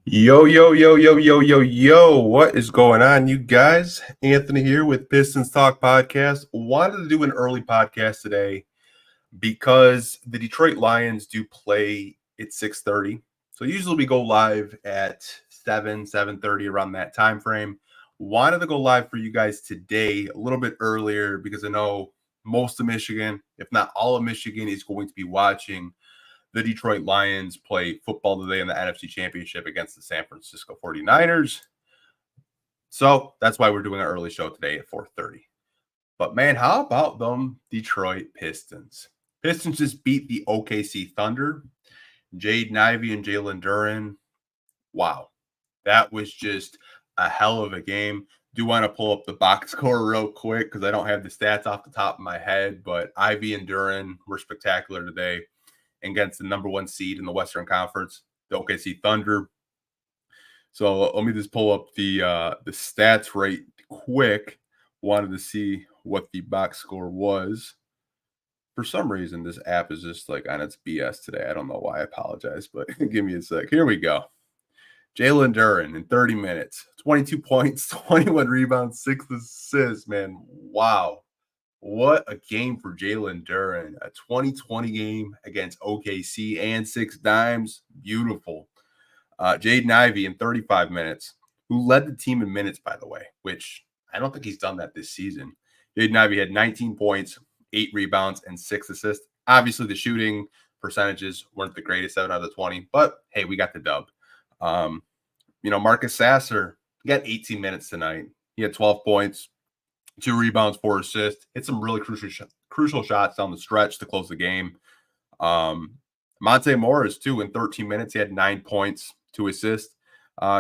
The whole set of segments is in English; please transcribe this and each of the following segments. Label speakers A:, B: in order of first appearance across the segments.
A: Yo, yo, yo, yo, yo, yo, yo. What is going on, you guys? Anthony here with Pistons Talk Podcast. Wanted to do an early podcast today because the Detroit Lions do play at 6:30. So usually we go live at 7:30 around that time frame. Wanted to go live for you guys today a little bit earlier because I know most of Michigan, if not all of Michigan, is going to be watching the Detroit Lions play football today in the NFC Championship against the San Francisco 49ers. So that's why we're doing our early show today at 4:30. But man, how about them Detroit Pistons? Pistons just beat the OKC Thunder. Jaden Ivey and Jalen Duren. Wow. That was just a hell of a game. Do want to pull up the box score real quick because I don't have the stats off the top of my head, but Ivey and Duren were spectacular today against the number one seed in the Western Conference, the OKC Thunder. So let me just pull up the stats right quick. Wanted to see what the box score was. For some reason, this app is just like on its BS today. I don't know why. I apologize, but give me a sec. Here we go. Jalen Duren in 30 minutes, 22 points, 21 rebounds, 6 assists, man. Wow. What a game for Jalen Duren. A 2020 game against OKC and 6 dimes. Beautiful. Jaden Ivey in 35 minutes, who led the team in minutes, by the way, which I don't think he's done that this season. Jaden Ivey had 19 points, 8 rebounds, and 6 assists. Obviously, the shooting percentages weren't the greatest, 7 out of the 20, but hey, we got the dub. Marcus Sasser got 18 minutes tonight. He had 12 points, 2 rebounds, 4 assists. Hit some really crucial shots down the stretch to close the game. Monte Morris, too, in 13 minutes. He had 9 points, 2 assists.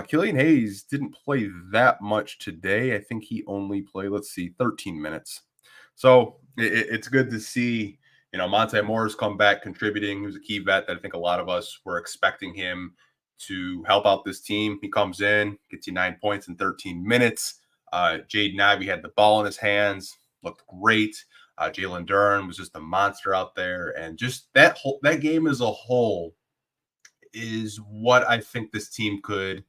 A: Killian Hayes didn't play that much today. I think he only played, 13 minutes. So it's good to see, Monte Morris come back contributing. He was a key vet that I think a lot of us were expecting him to help out this team. He comes in, gets you 9 points in 13 minutes. Jaden Ivey had the ball in his hands, looked great. Jalen Duren was just a monster out there, and just that game as a whole is what I think this team could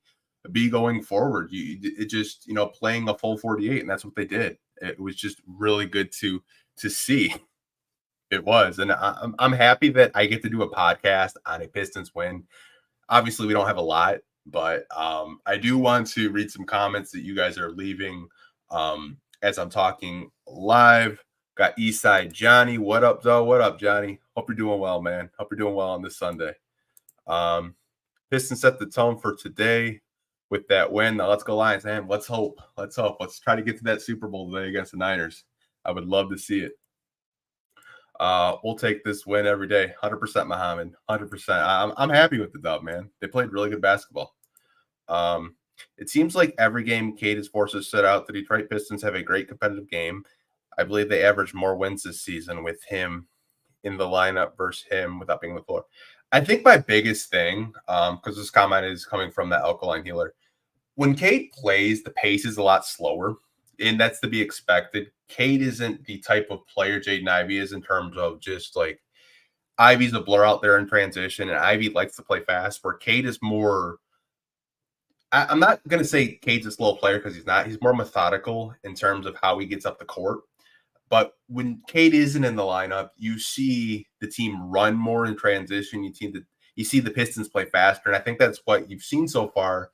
A: be going forward. Playing a full 48, and that's what they did. It was just really good to see. It was, and I'm happy that I get to do a podcast on a Pistons win. Obviously, we don't have a lot, but I do want to read some comments that you guys are leaving as I'm talking live. Got Eastside Johnny. What up, though? What up, Johnny? Hope you're doing well, man. Hope you're doing well on this Sunday. Pistons set the tone for today with that win. Now, let's go Lions, man. Let's hope. Let's try to get to that Super Bowl today against the Niners. I would love to see it. We'll take this win every day. 100% Muhammad. 100%. I'm happy with the dub, man. They played really good basketball. It seems like every game Cade is forced to sit out, the Detroit Pistons have a great competitive game. I believe they averaged more wins this season with him in the lineup versus him without being on the floor. I think my biggest thing, because this comment is coming from that alkaline healer, when Cade plays, the pace is a lot slower, and that's to be expected. Cade isn't the type of player Jaden Ivey is in terms of just like Ivey's a blur out there in transition, and Ivey likes to play fast, where Cade is more – I'm not going to say Cade's a slow player because he's not. He's more methodical in terms of how he gets up the court. But when Cade isn't in the lineup, you see the team run more in transition. You see the Pistons play faster, and I think that's what you've seen so far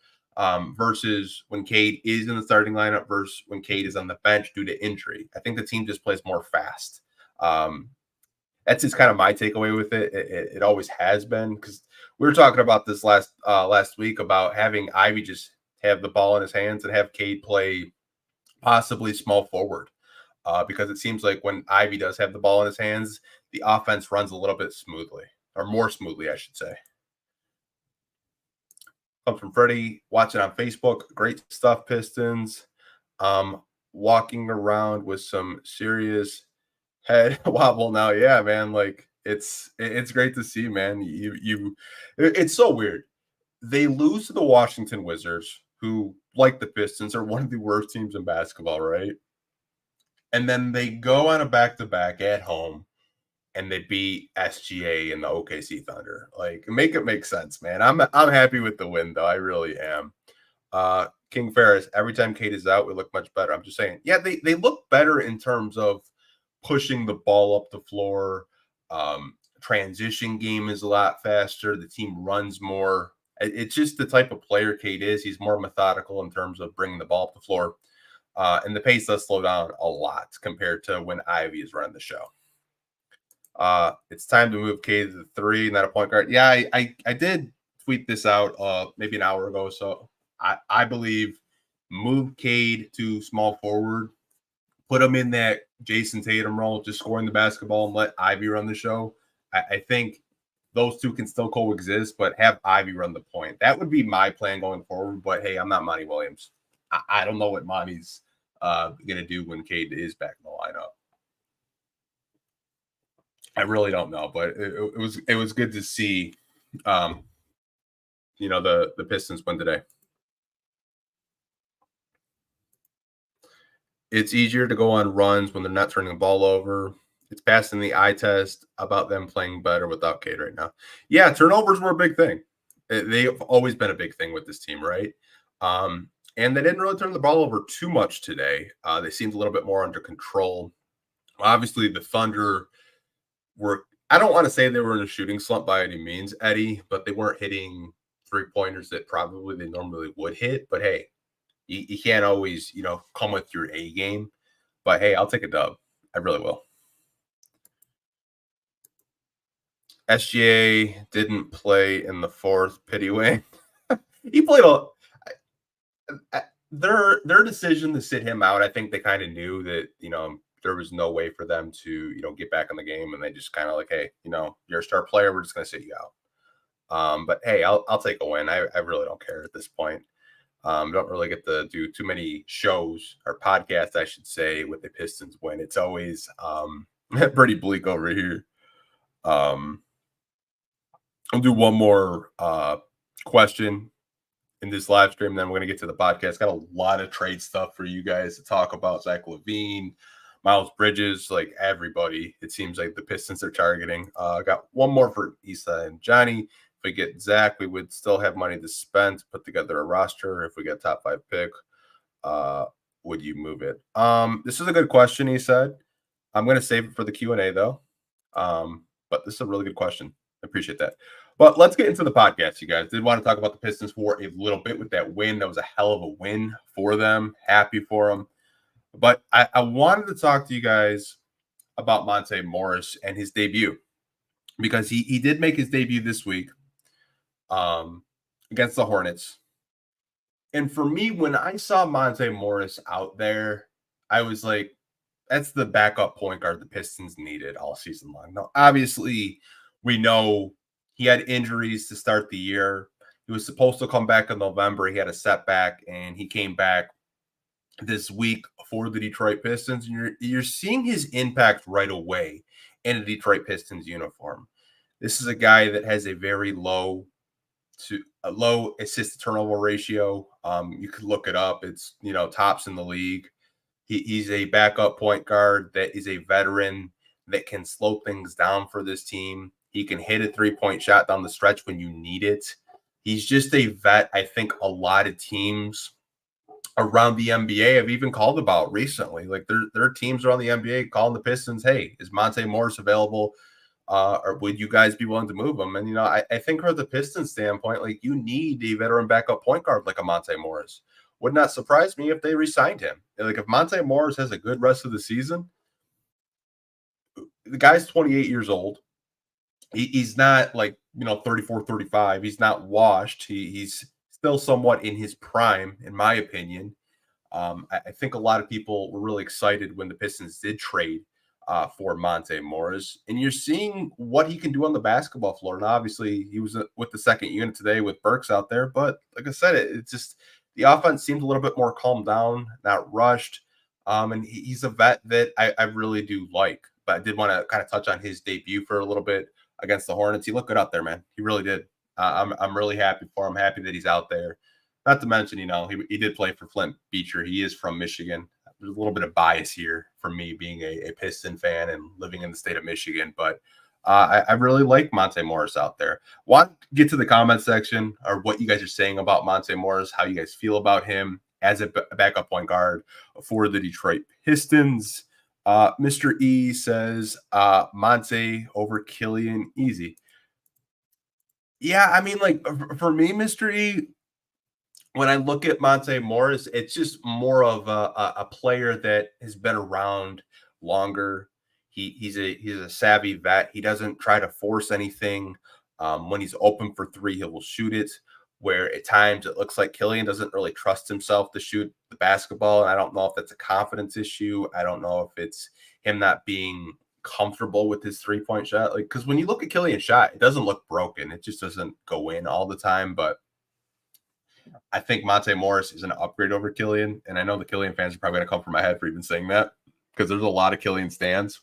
A: versus when Cade is in the starting lineup versus when Cade is on the bench due to injury. I think the team just plays more fast. That's just kind of my takeaway with it. It always has been, because we were talking about this last week about having Ivey just have the ball in his hands and have Cade play possibly small forward. Because it seems like when Ivey does have the ball in his hands, the offense runs a little bit smoothly, or more smoothly, I should say. Comes from Freddie, watching on Facebook. Great stuff, Pistons. Walking around with some serious head wobble now. Yeah, man. Like it's great to see, man. It's so weird. They lose to the Washington Wizards, who, like the Pistons, are one of the worst teams in basketball, right? And then they go on a back-to-back at home and they beat SGA and the OKC Thunder. Like, make it make sense, man. I'm happy with the win, though. I really am. King Ferris, every time Kate is out, we look much better. I'm just saying, yeah, they look better in terms of pushing the ball up the floor. Transition game is a lot faster. The team runs more. It's just the type of player Kate is. He's more methodical in terms of bringing the ball up the floor. And the pace does slow down a lot compared to when Ivy is running the show. It's time to move K to the 3, not a point guard. Yeah, I did tweet this out maybe an hour ago. So I believe move Cade to small forward, put him in that Jason Tatum role, just scoring the basketball and let Ivy run the show. I think those two can still coexist, but have Ivy run the point. That would be my plan going forward. But hey, I'm not Monty Williams. I don't know what Monty's going to do when Cade is back in the lineup. I really don't know, but it was good to see, the Pistons win today. It's easier to go on runs when they're not turning the ball over. It's passing the eye test about them playing better without Cade right now. Yeah, turnovers were a big thing. They've always been a big thing with this team, right? And they didn't really turn the ball over too much today. They seemed a little bit more under control. Obviously, the Thunder were, I don't want to say they were in a shooting slump by any means, Eddie, but they weren't hitting three-pointers that probably they normally would hit. But hey, you can't always, come with your A game. But hey, I'll take a dub. I really will. SGA didn't play in the fourth. Pity Wayne. He played their decision to sit him out. I think they kind of knew that, there was no way for them to, get back in the game. And they just kind of like, hey, you're a star player. We're just going to sit you out. But hey, I'll take a win. I really don't care at this point. Don't really get to do too many shows or podcasts, I should say, with the Pistons win. It's always pretty bleak over here. I'll do one more question in this live stream, then we're going to get to the podcast. Got a lot of trade stuff for you guys to talk about. Zach Lavine, Miles Bridges, like everybody. It seems like the Pistons are targeting. Got one more for Issa and Johnny. If we get Zach, we would still have money to spend to put together a roster. If we get top 5 pick, would you move it? This is a good question, he said. I'm going to save it for the Q&A, though. But this is a really good question. I appreciate that. But let's get into the podcast, you guys. Did want to talk about the Pistons for a little bit with that win. That was a hell of a win for them. Happy for them. But I wanted to talk to you guys about Monte Morris and his debut, because he did make his debut this week against the Hornets. And for me, when I saw Monte Morris out there, I was like, that's the backup point guard the Pistons needed all season long. Now, obviously, we know he had injuries to start the year. He was supposed to come back in November. He had a setback, and he came back this week for the Detroit Pistons. And you're seeing his impact right away in a Detroit Pistons uniform. This is a guy that has a very low assist to turnover ratio. You could look it up. It's, tops in the league. He's a backup point guard that is a veteran that can slow things down for this team. He can hit a 3-point shot down the stretch when you need it. He's just a vet. I think a lot of teams around the NBA have even called about recently. Like their teams around the NBA calling the Pistons, hey, is Monte Morris available? Or would you guys be willing to move him? And, I think from the Pistons standpoint, like you need a veteran backup point guard like a Monte Morris. Would not surprise me if they re-signed him. Like if Monte Morris has a good rest of the season, the guy's 28 years old. He's not like, 34, 35. He's not washed. He's still somewhat in his prime, in my opinion. I think a lot of people were really excited when the Pistons did trade for Monte Morris. And you're seeing what he can do on the basketball floor. And obviously, he was with the second unit today with Burks out there. But like I said, it's just the offense seemed a little bit more calmed down, not rushed. And he's a vet that I really do like. But I did want to kind of touch on his debut for a little bit against the Hornets. He looked good out there, man. He really did. I'm really happy for him. Happy that he's out there. Not to mention, he did play for Flint Beecher. He is from Michigan. there's a little bit of bias here from me being a Piston fan and living in the state of Michigan, but I really like Monte Morris out there. Want to get to the comment section or what you guys are saying about Monte Morris, how you guys feel about him as a backup point guard for the Detroit Pistons. Mr. E says Monte over Killian easy. Yeah, I mean, like for me, Mr. E, when I look at Monte Morris, it's just more of a player that has been around longer. He's a savvy vet. He doesn't try to force anything. When he's open for three, he will shoot it. Where at times it looks like Killian doesn't really trust himself to shoot the basketball. And I don't know if that's a confidence issue. I don't know if it's him not being comfortable with his 3-point shot. Like, because when you look at Killian's shot, it doesn't look broken. It just doesn't go in all the time. But I think Monte Morris is an upgrade over Killian. And I know the Killian fans are probably going to come for my head for even saying that because there's a lot of Killian stands,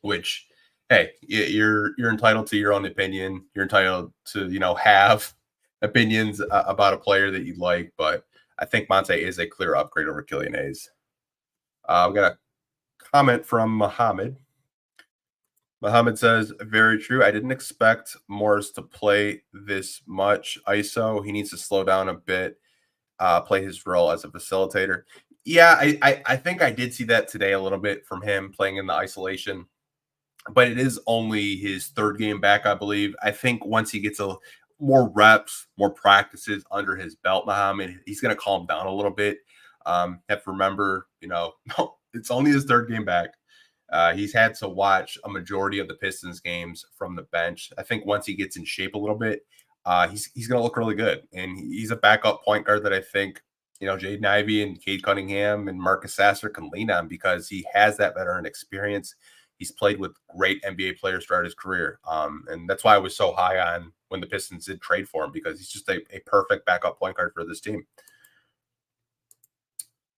A: which, hey, you're entitled to your own opinion. You're entitled to, have opinions about a player that you like. But I think Monte is a clear upgrade over Killian Hayes. We got a comment from Muhammad. Muhammad says, very true. I didn't expect Morris to play this much ISO. He needs to slow down a bit, play his role as a facilitator. Yeah, I think I did see that today a little bit from him playing in the isolation, but it is only his third game back, I believe. I think once he gets more reps, more practices under his belt, Muhammad, he's going to calm down a little bit. Have to remember, it's only his third game back. He's had to watch a majority of the Pistons games from the bench. I think once he gets in shape a little bit, he's going to look really good. And he's a backup point guard that I think, Jaden Ivey and Cade Cunningham and Marcus Sasser can lean on because he has that veteran experience. He's played with great NBA players throughout his career. And that's why I was so high on when the Pistons did trade for him because he's just a perfect backup point guard for this team.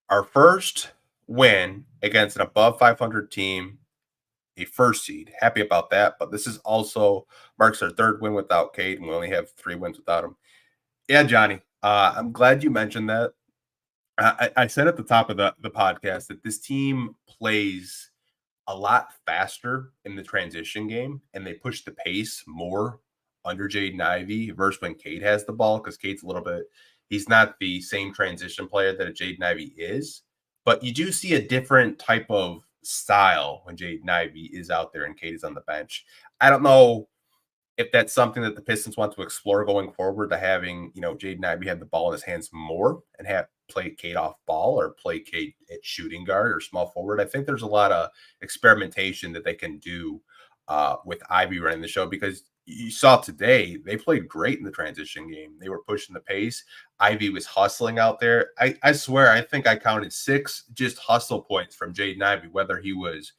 A: Our first win against an above 500 team, a first seed. Happy about that. But this is also marks our third win without Cade, and we only have 3 wins without him. Yeah, Johnny, I'm glad you mentioned that. I said at the top of the podcast that this team plays a lot faster in the transition game, and they push the pace more under Jaden Ivey versus when Cade has the ball because Cade's he's not the same transition player that a Jaden Ivey is. But you do see a different type of style when Jaden Ivey is out there and Cade is on the bench. I don't know if that's something that the Pistons want to explore going forward to having, Jaden Ivey have the ball in his hands more and have play Cade off ball or play Cade at shooting guard or small forward. I think there's a lot of experimentation that they can do with Ivey running the show because you saw today they played great in the transition game. They were pushing the pace. Ivey was hustling out there. I swear, I think I counted 6 just hustle points from Jaden Ivey, whether he was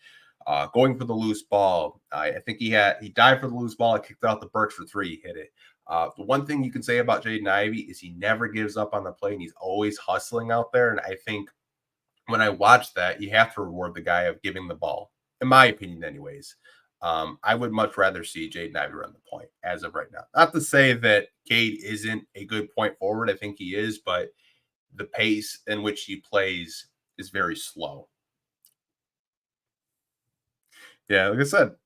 A: going for the loose ball. I think he dived for the loose ball. I kicked it out the Burks for 3. He hit it. The one thing you can say about Jaden Ivey is he never gives up on the play, and he's always hustling out there. And I think when I watch that, you have to reward the guy of giving the ball, in my opinion anyways. I would much rather see Jaden Ivey run the point as of right now. Not to say that Cade isn't a good point forward. I think he is, but the pace in which he plays is very slow. Yeah, like I said,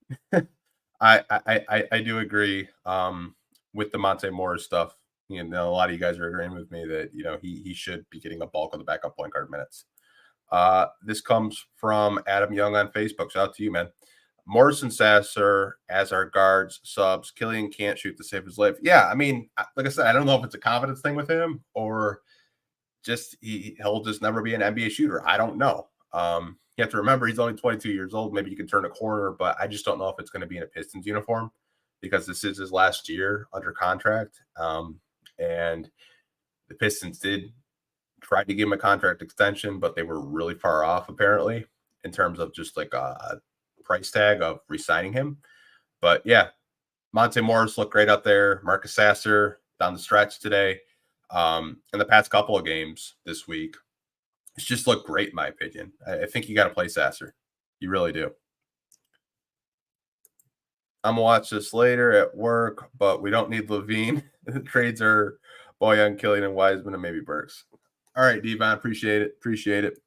A: I do agree with the Monte Morris stuff. A lot of you guys are agreeing with me that he should be getting a bulk of the backup point guard minutes. This comes from Adam Young on Facebook. Shout out to you, man. Morris and Sasser as our guards subs. Killian can't shoot to save his life. Yeah, I mean, like I said, I don't know if it's a confidence thing with him or just he'll just never be an NBA shooter. I don't know. You have to remember he's only 22 years old. Maybe you can turn a corner, but I just don't know if it's going to be in a Pistons uniform because this is his last year under contract. And the Pistons did try to give him a contract extension, but they were really far off apparently in terms of just like a price tag of re-signing him. But yeah, Monte Morris looked great out there. Marcus Sasser down the stretch today. In the past couple of games this week, it's just looked great in my opinion. I think you got to play Sasser. You really do. I'm gonna watch this later at work, but we don't need Lavine. The trades are Boyan, Killian, and Wiseman, and maybe Burks. All right, Devon, appreciate it.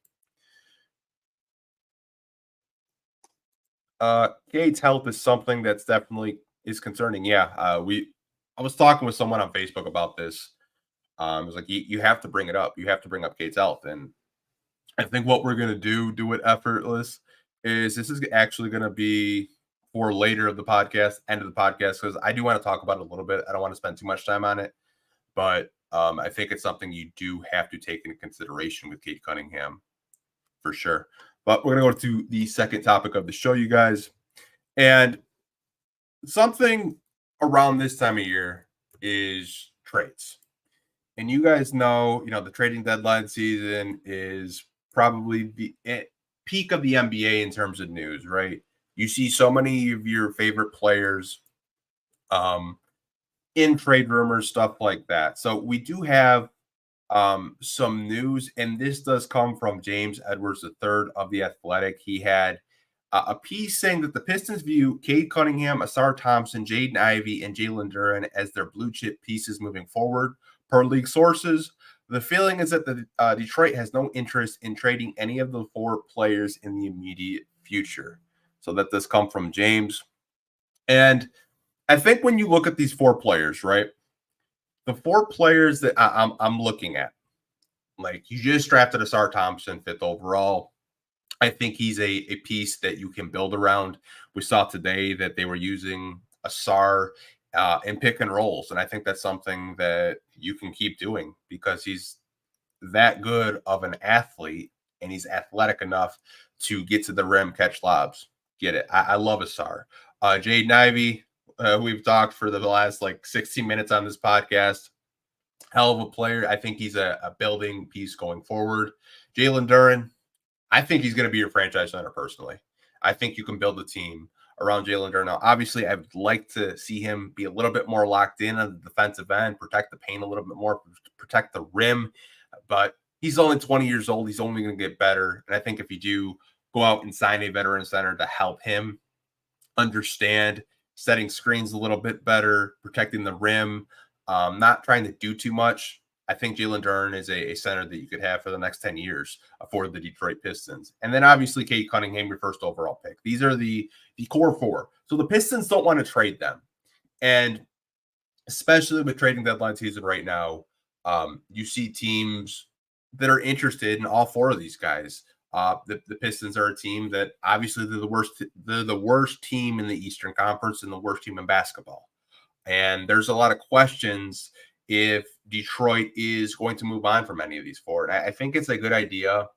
A: Gates' health is something that's definitely is concerning. Yeah, I was talking with someone on Facebook about this. It was like you have to bring it up. You have to bring up Gates' health, and I think what we're gonna do it effortless, is this is actually gonna be for later of the podcast, end of the podcast, because I do want to talk about it a little bit. I don't want to spend too much time on it, but I think it's something you do have to take into consideration with Kate Cunningham for sure. But we're gonna go to the second topic of the show, you guys, and something around this time of year is trades. And you guys know, the trading deadline season is probably the peak of the NBA in terms of news, right? You see so many of your favorite players um, in trade rumors, stuff like that. So we do have some news, and this does come from James Edwards III of The Athletic. He had a piece saying that the Pistons view Cade Cunningham, Asar Thompson, Jaden Ivey, and Jalen Duren as their blue chip pieces moving forward. Per league sources, the feeling is that the Detroit has no interest in trading any of the four players in the immediate future. So that does come from James. And I think when you look at these four players, right, the four players that I'm looking at, like you just drafted Asar Thompson, 5th overall. I think he's a piece that you can build around. We saw today that they were using Asar in pick and rolls, and I think that's something that you can keep doing because he's that good of an athlete and he's athletic enough to get to the rim, catch lobs. Get it? I love Asar. Jaden Ivey, we've talked for the last 16 minutes on this podcast. Hell of a player. I think he's a building piece going forward. Jalen Duren, I think he's going to be your franchise center personally. I think you can build a team around Jalen Duren. Now, obviously, I'd like to see him be a little bit more locked in on the defensive end, protect the paint a little bit more, protect the rim. But he's only 20 years old. He's only going to get better. And I think if you do go out and sign a veteran center to help him understand setting screens a little bit better, protecting the rim, not trying to do too much, I think Jalen Duren is a center that you could have for the next 10 years for the Detroit Pistons. And then obviously Cade Cunningham, your first overall pick. These are the core four. So the Pistons don't want to trade them. And especially with trading deadline season right now, you see teams that are interested in all four of these guys. The Pistons are a team that obviously they're the worst team in the Eastern Conference and the worst team in basketball. And there's a lot of questions if Detroit is going to move on from any of these four. And I think it's a good idea,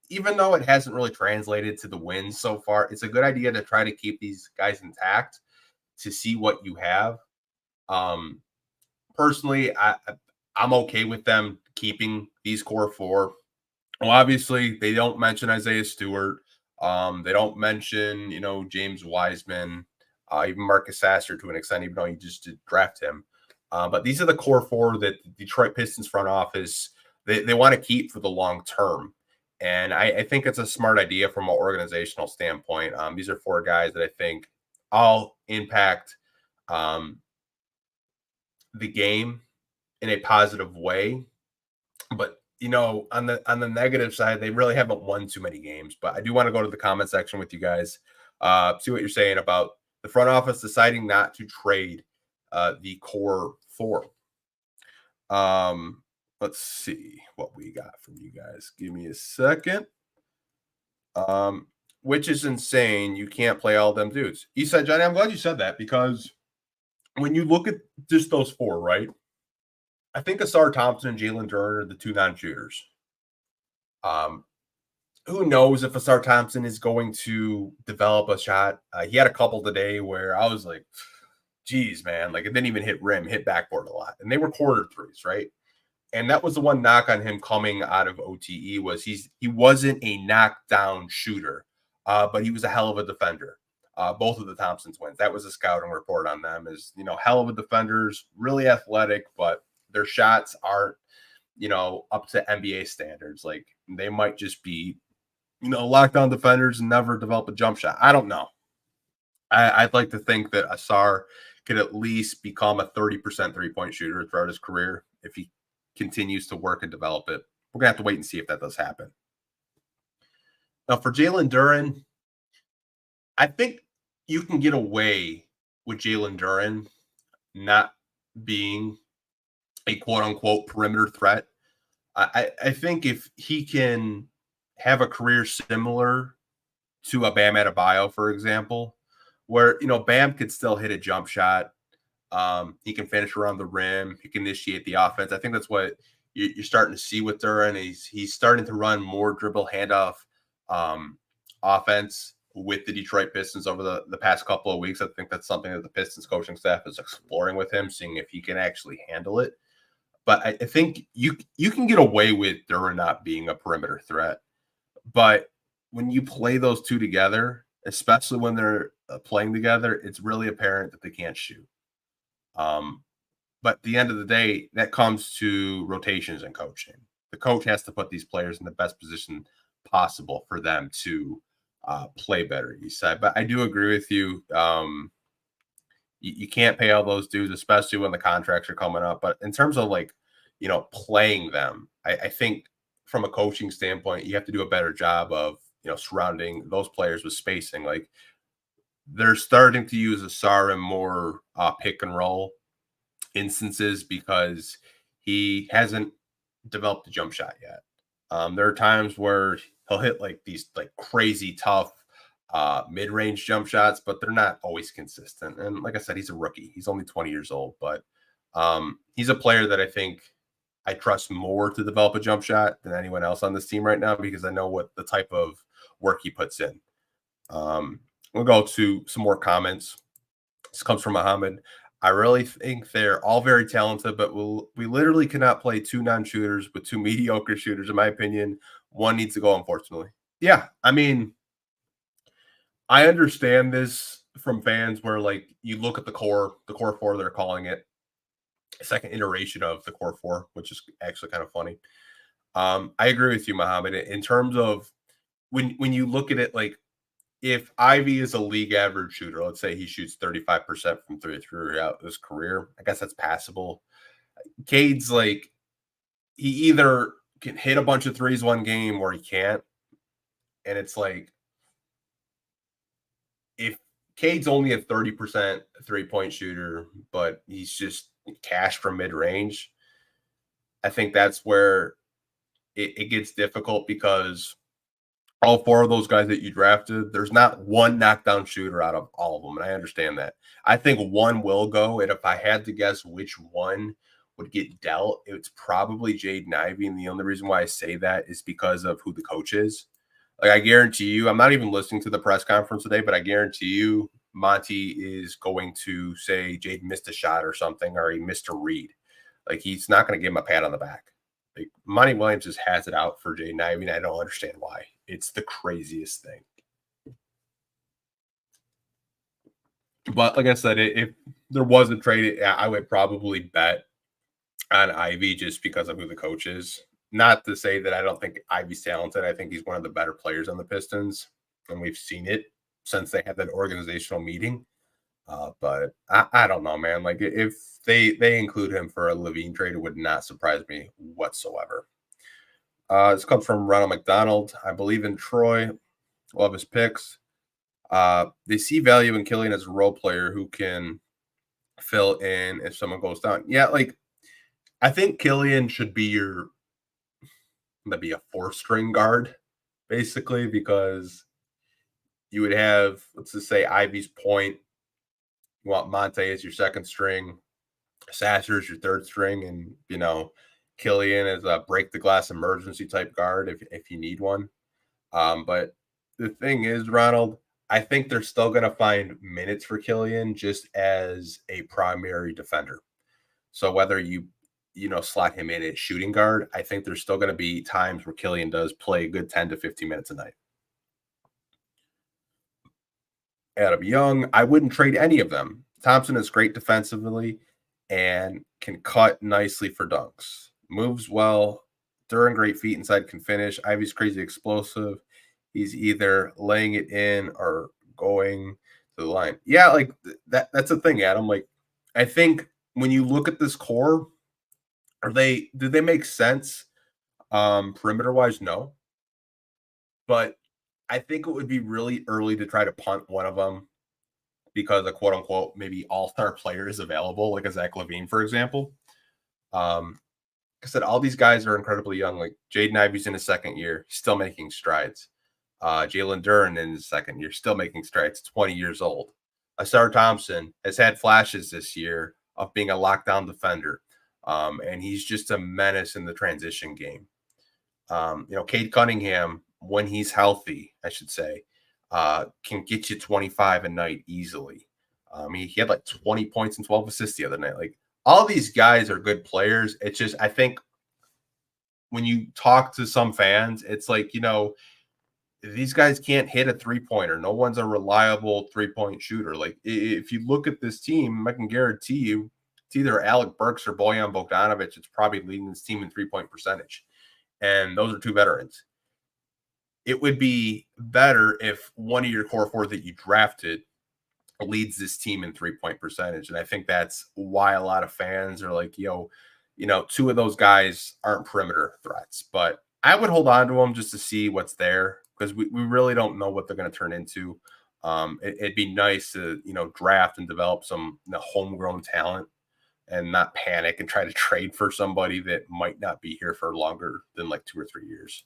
A: even though it hasn't really translated to the wins so far. It's a good idea to try to keep these guys intact to see what you have. Personally, I'm okay with them keeping these core four. Well, obviously, they don't mention Isaiah Stewart. They don't mention, James Wiseman, even Marcus Sasser to an extent, even though you just did draft him. But these are the core four that the Detroit Pistons front office, they want to keep for the long term. And I think it's a smart idea from an organizational standpoint. These are four guys that I think all impact the game in a positive way. But on the negative side, they really haven't won too many games. But I do want to go to the comment section with you guys, see what you're saying about the front office deciding not to trade the core four. Let's see what we got from you guys. Give me a second. Which is insane. You can't play all them dudes. Eastside Johnny, I'm glad you said that because when you look at just those four, right? I think Asar Thompson and Jalen Duren are the two non-shooters. Who knows if Asar Thompson is going to develop a shot? He had a couple today where I was like, geez, man, it didn't even hit rim, hit backboard a lot. And they were quarter threes, right? And that was the one knock on him coming out of OTE was he wasn't a knockdown shooter, but he was a hell of a defender. Both of the Thompson twins. That was a scouting report on them is, hell of a defenders, really athletic, but their shots aren't, up to NBA standards. They might just be, lockdown defenders and never develop a jump shot. I don't know. I'd like to think that Asar could at least become a 30% three-point shooter throughout his career if he continues to work and develop it. We're going to have to wait and see if that does happen. Now, for Jalen Duren, I think you can get away with Jalen Duren not being a quote unquote perimeter threat. I think if he can have a career similar to a Bam Adebayo, for example, where Bam could still hit a jump shot. He can finish around the rim. He can initiate the offense. I think that's what you're starting to see with Duran. He's starting to run more dribble handoff um, offense with the Detroit Pistons over the past couple of weeks. I think that's something that the Pistons coaching staff is exploring with him, seeing if he can actually handle it. But I think you can get away with Duran not being a perimeter threat. But when you play those two together, especially when they're playing together, it's really apparent that they can't shoot. But at the end of the day, that comes to rotations and coaching. The coach has to put these players in the best position possible for them to play better. You said, but I do agree with you. You can't pay all those dudes, especially when the contracts are coming up. But in terms of playing them, I think from a coaching standpoint, you have to do a better job of surrounding those players with spacing. Like they're starting to use Asar in more pick and roll instances because he hasn't developed a jump shot yet. There are times where he'll hit like these crazy tough mid-range jump shots, but they're not always consistent. And like I said, he's a rookie. He's only 20 years old, but he's a player that I think I trust more to develop a jump shot than anyone else on this team right now because I know what the type of work he puts in. We'll go to some more comments. This comes from Muhammad. I really think they're all very talented, but we literally cannot play two non-shooters with two mediocre shooters. In my opinion, one needs to go, unfortunately. Yeah, I mean, I understand this from fans where you look at the core four, they're calling it a second iteration of the core four, which is actually kind of funny. I agree with you, Muhammad. In terms of when you look at it, if Ivy is a league average shooter, let's say he shoots 35% from three throughout his career, I guess that's passable. Cade's he either can hit a bunch of threes one game or he can't. And it's if Cade's only a 30% three-point shooter, but he's just cash from mid-range, I think that's where it gets difficult because all four of those guys that you drafted, there's not one knockdown shooter out of all of them. And I understand that. I think one will go. And if I had to guess which one would get dealt, it's probably Jaden Ivey. And the only reason why I say that is because of who the coach is. I guarantee you, I'm not even listening to the press conference today, but I guarantee you Monty is going to say Jaden missed a shot or something, or he missed a read. He's not going to give him a pat on the back. Monty Williams just has it out for Jaden Ivey, and I don't understand why. It's the craziest thing. But like I said, if there was a trade, I would probably bet on Ivy just because of who the coach is. Not to say that I don't think Ivy's talented. I think he's one of the better players on the Pistons, and we've seen it since they had that organizational meeting. But I don't know, man. If they include him for a Lavine trade, it would not surprise me whatsoever. This comes from Ronald McDonald. I believe in Troy. Love his picks. They see value in Killian as a role player who can fill in if someone goes down. Yeah, I think Killian should be a 4-string guard, basically, because you would have, let's just say, Ivy's point. You want Monte as your second string, Sasser as your third string, and Killian as a break the glass emergency type guard if you need one. But the thing is, Ronald, I think they're still going to find minutes for Killian just as a primary defender. So whether you slot him in at shooting guard, I think there's still going to be times where Killian does play a good 10 to 15 minutes a night. Adam Young, I wouldn't trade any of them. Thompson is great defensively and can cut nicely for dunks. Moves well. Duran, great feet inside, can finish. Ivy's crazy explosive. He's either laying it in or going to the line. Yeah, that's the thing, Adam. I think when you look at this core, do they make sense? Perimeter wise, no. But I think it would be really early to try to punt one of them because a quote unquote maybe all-star player is available, like a Zach Lavine, for example. Like I said, all these guys are incredibly young. Like Jaden Ivey's in his second year, still making strides. Jalen Duren in his second year, still making strides, 20 years old. Asar Thompson has had flashes this year of being a lockdown defender. And he's just a menace in the transition game. Cade Cunningham, when he's healthy, I should say, can get you 25 a night easily. He had like 20 points and 12 assists the other night. Like all these guys are good players. It's just, I think when you talk to some fans, it's like, these guys can't hit a 3-pointer. No one's a reliable 3-point shooter. Like if you look at this team, I can guarantee you it's either Alec Burks or Bojan Bogdanovic. It's probably leading this team in 3-point percentage. And those are two veterans. It would be better if one of your core four that you drafted leads this team in 3-point percentage. And I think that's why a lot of fans are like, two of those guys aren't perimeter threats. But I would hold on to them just to see what's there because we really don't know what they're going to turn into. It'd be nice to, draft and develop some homegrown talent and not panic and try to trade for somebody that might not be here for longer than like 2 or 3 years.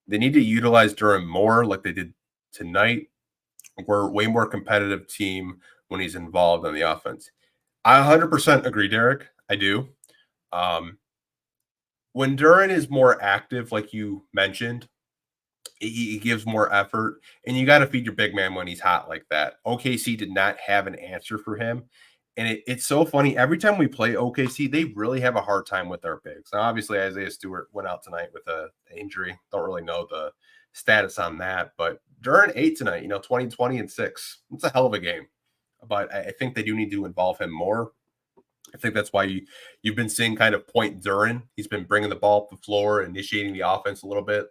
A: They need to utilize Durham more like they did tonight. We're a way more competitive team when he's involved on the offense. I 100% agree, Derek. I do. When Duren is more active, like you mentioned, he gives more effort, and you got to feed your big man when he's hot like that. OKC did not have an answer for him. And it's so funny. Every time we play OKC, they really have a hard time with our bigs. Now, obviously, Isaiah Stewart went out tonight with an injury. Don't really know the status on that. But Duren 8 tonight, 20, 20, and 6. It's a hell of a game. But I think they do need to involve him more. I think that's why you've been seeing kind of point Duren. He's been bringing the ball up the floor, initiating the offense a little bit.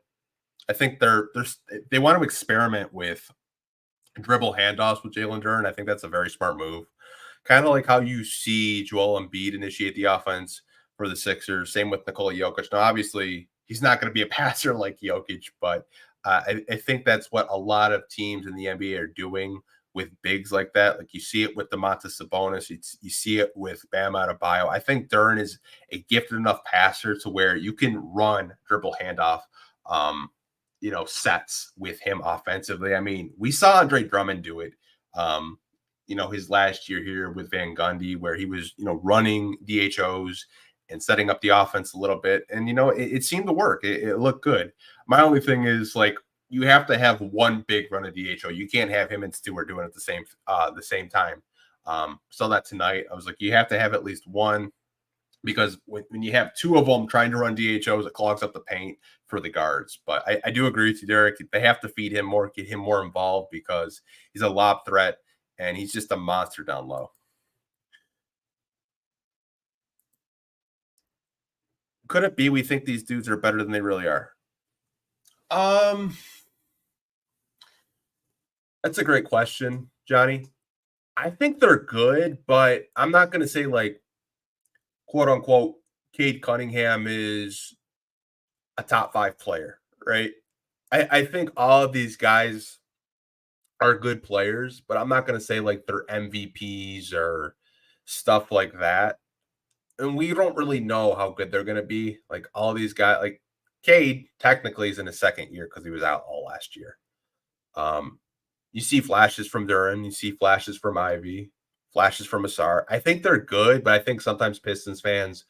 A: I think they want to experiment with dribble handoffs with Jalen Duren. I think that's a very smart move. Kind of like how you see Joel Embiid initiate the offense for the Sixers. Same with Nikola Jokic. Now, obviously, he's not going to be a passer like Jokic, but I think that's what a lot of teams in the NBA are doing with bigs like that. Like you see it with Domantas Sabonis. You see it with Bam Adebayo. I think Duren is a gifted enough passer to where you can run dribble handoff sets with him offensively. I mean, we saw Andre Drummond do it. His last year here with Van Gundy, where he was, running DHOs and setting up the offense a little bit. And, it seemed to work. It looked good. My only thing is like, you have to have one big run of DHO. You can't have him and Stewart doing it the same time. So that tonight, I was like, you have to have at least one because when you have two of them trying to run DHOs, it clogs up the paint for the guards. But I do agree with you, Derek. They have to feed him more, get him more involved because he's a lob threat. And he's just a monster down low. Could it be we think these dudes are better than they really are? That's a great question, Johnny. I think they're good, but I'm not going to say like quote unquote Cade Cunningham is a top 5 player, right? I think all of these guys are good players, but I'm not going to say like they're MVPs or stuff like that. And we don't really know how good they're going to be. Like all these guys, like Cade technically is in his second year because he was out all last year. You see flashes from Duren, you see flashes from Ivy, flashes from Asar. I think they're good, but I think sometimes Pistons fans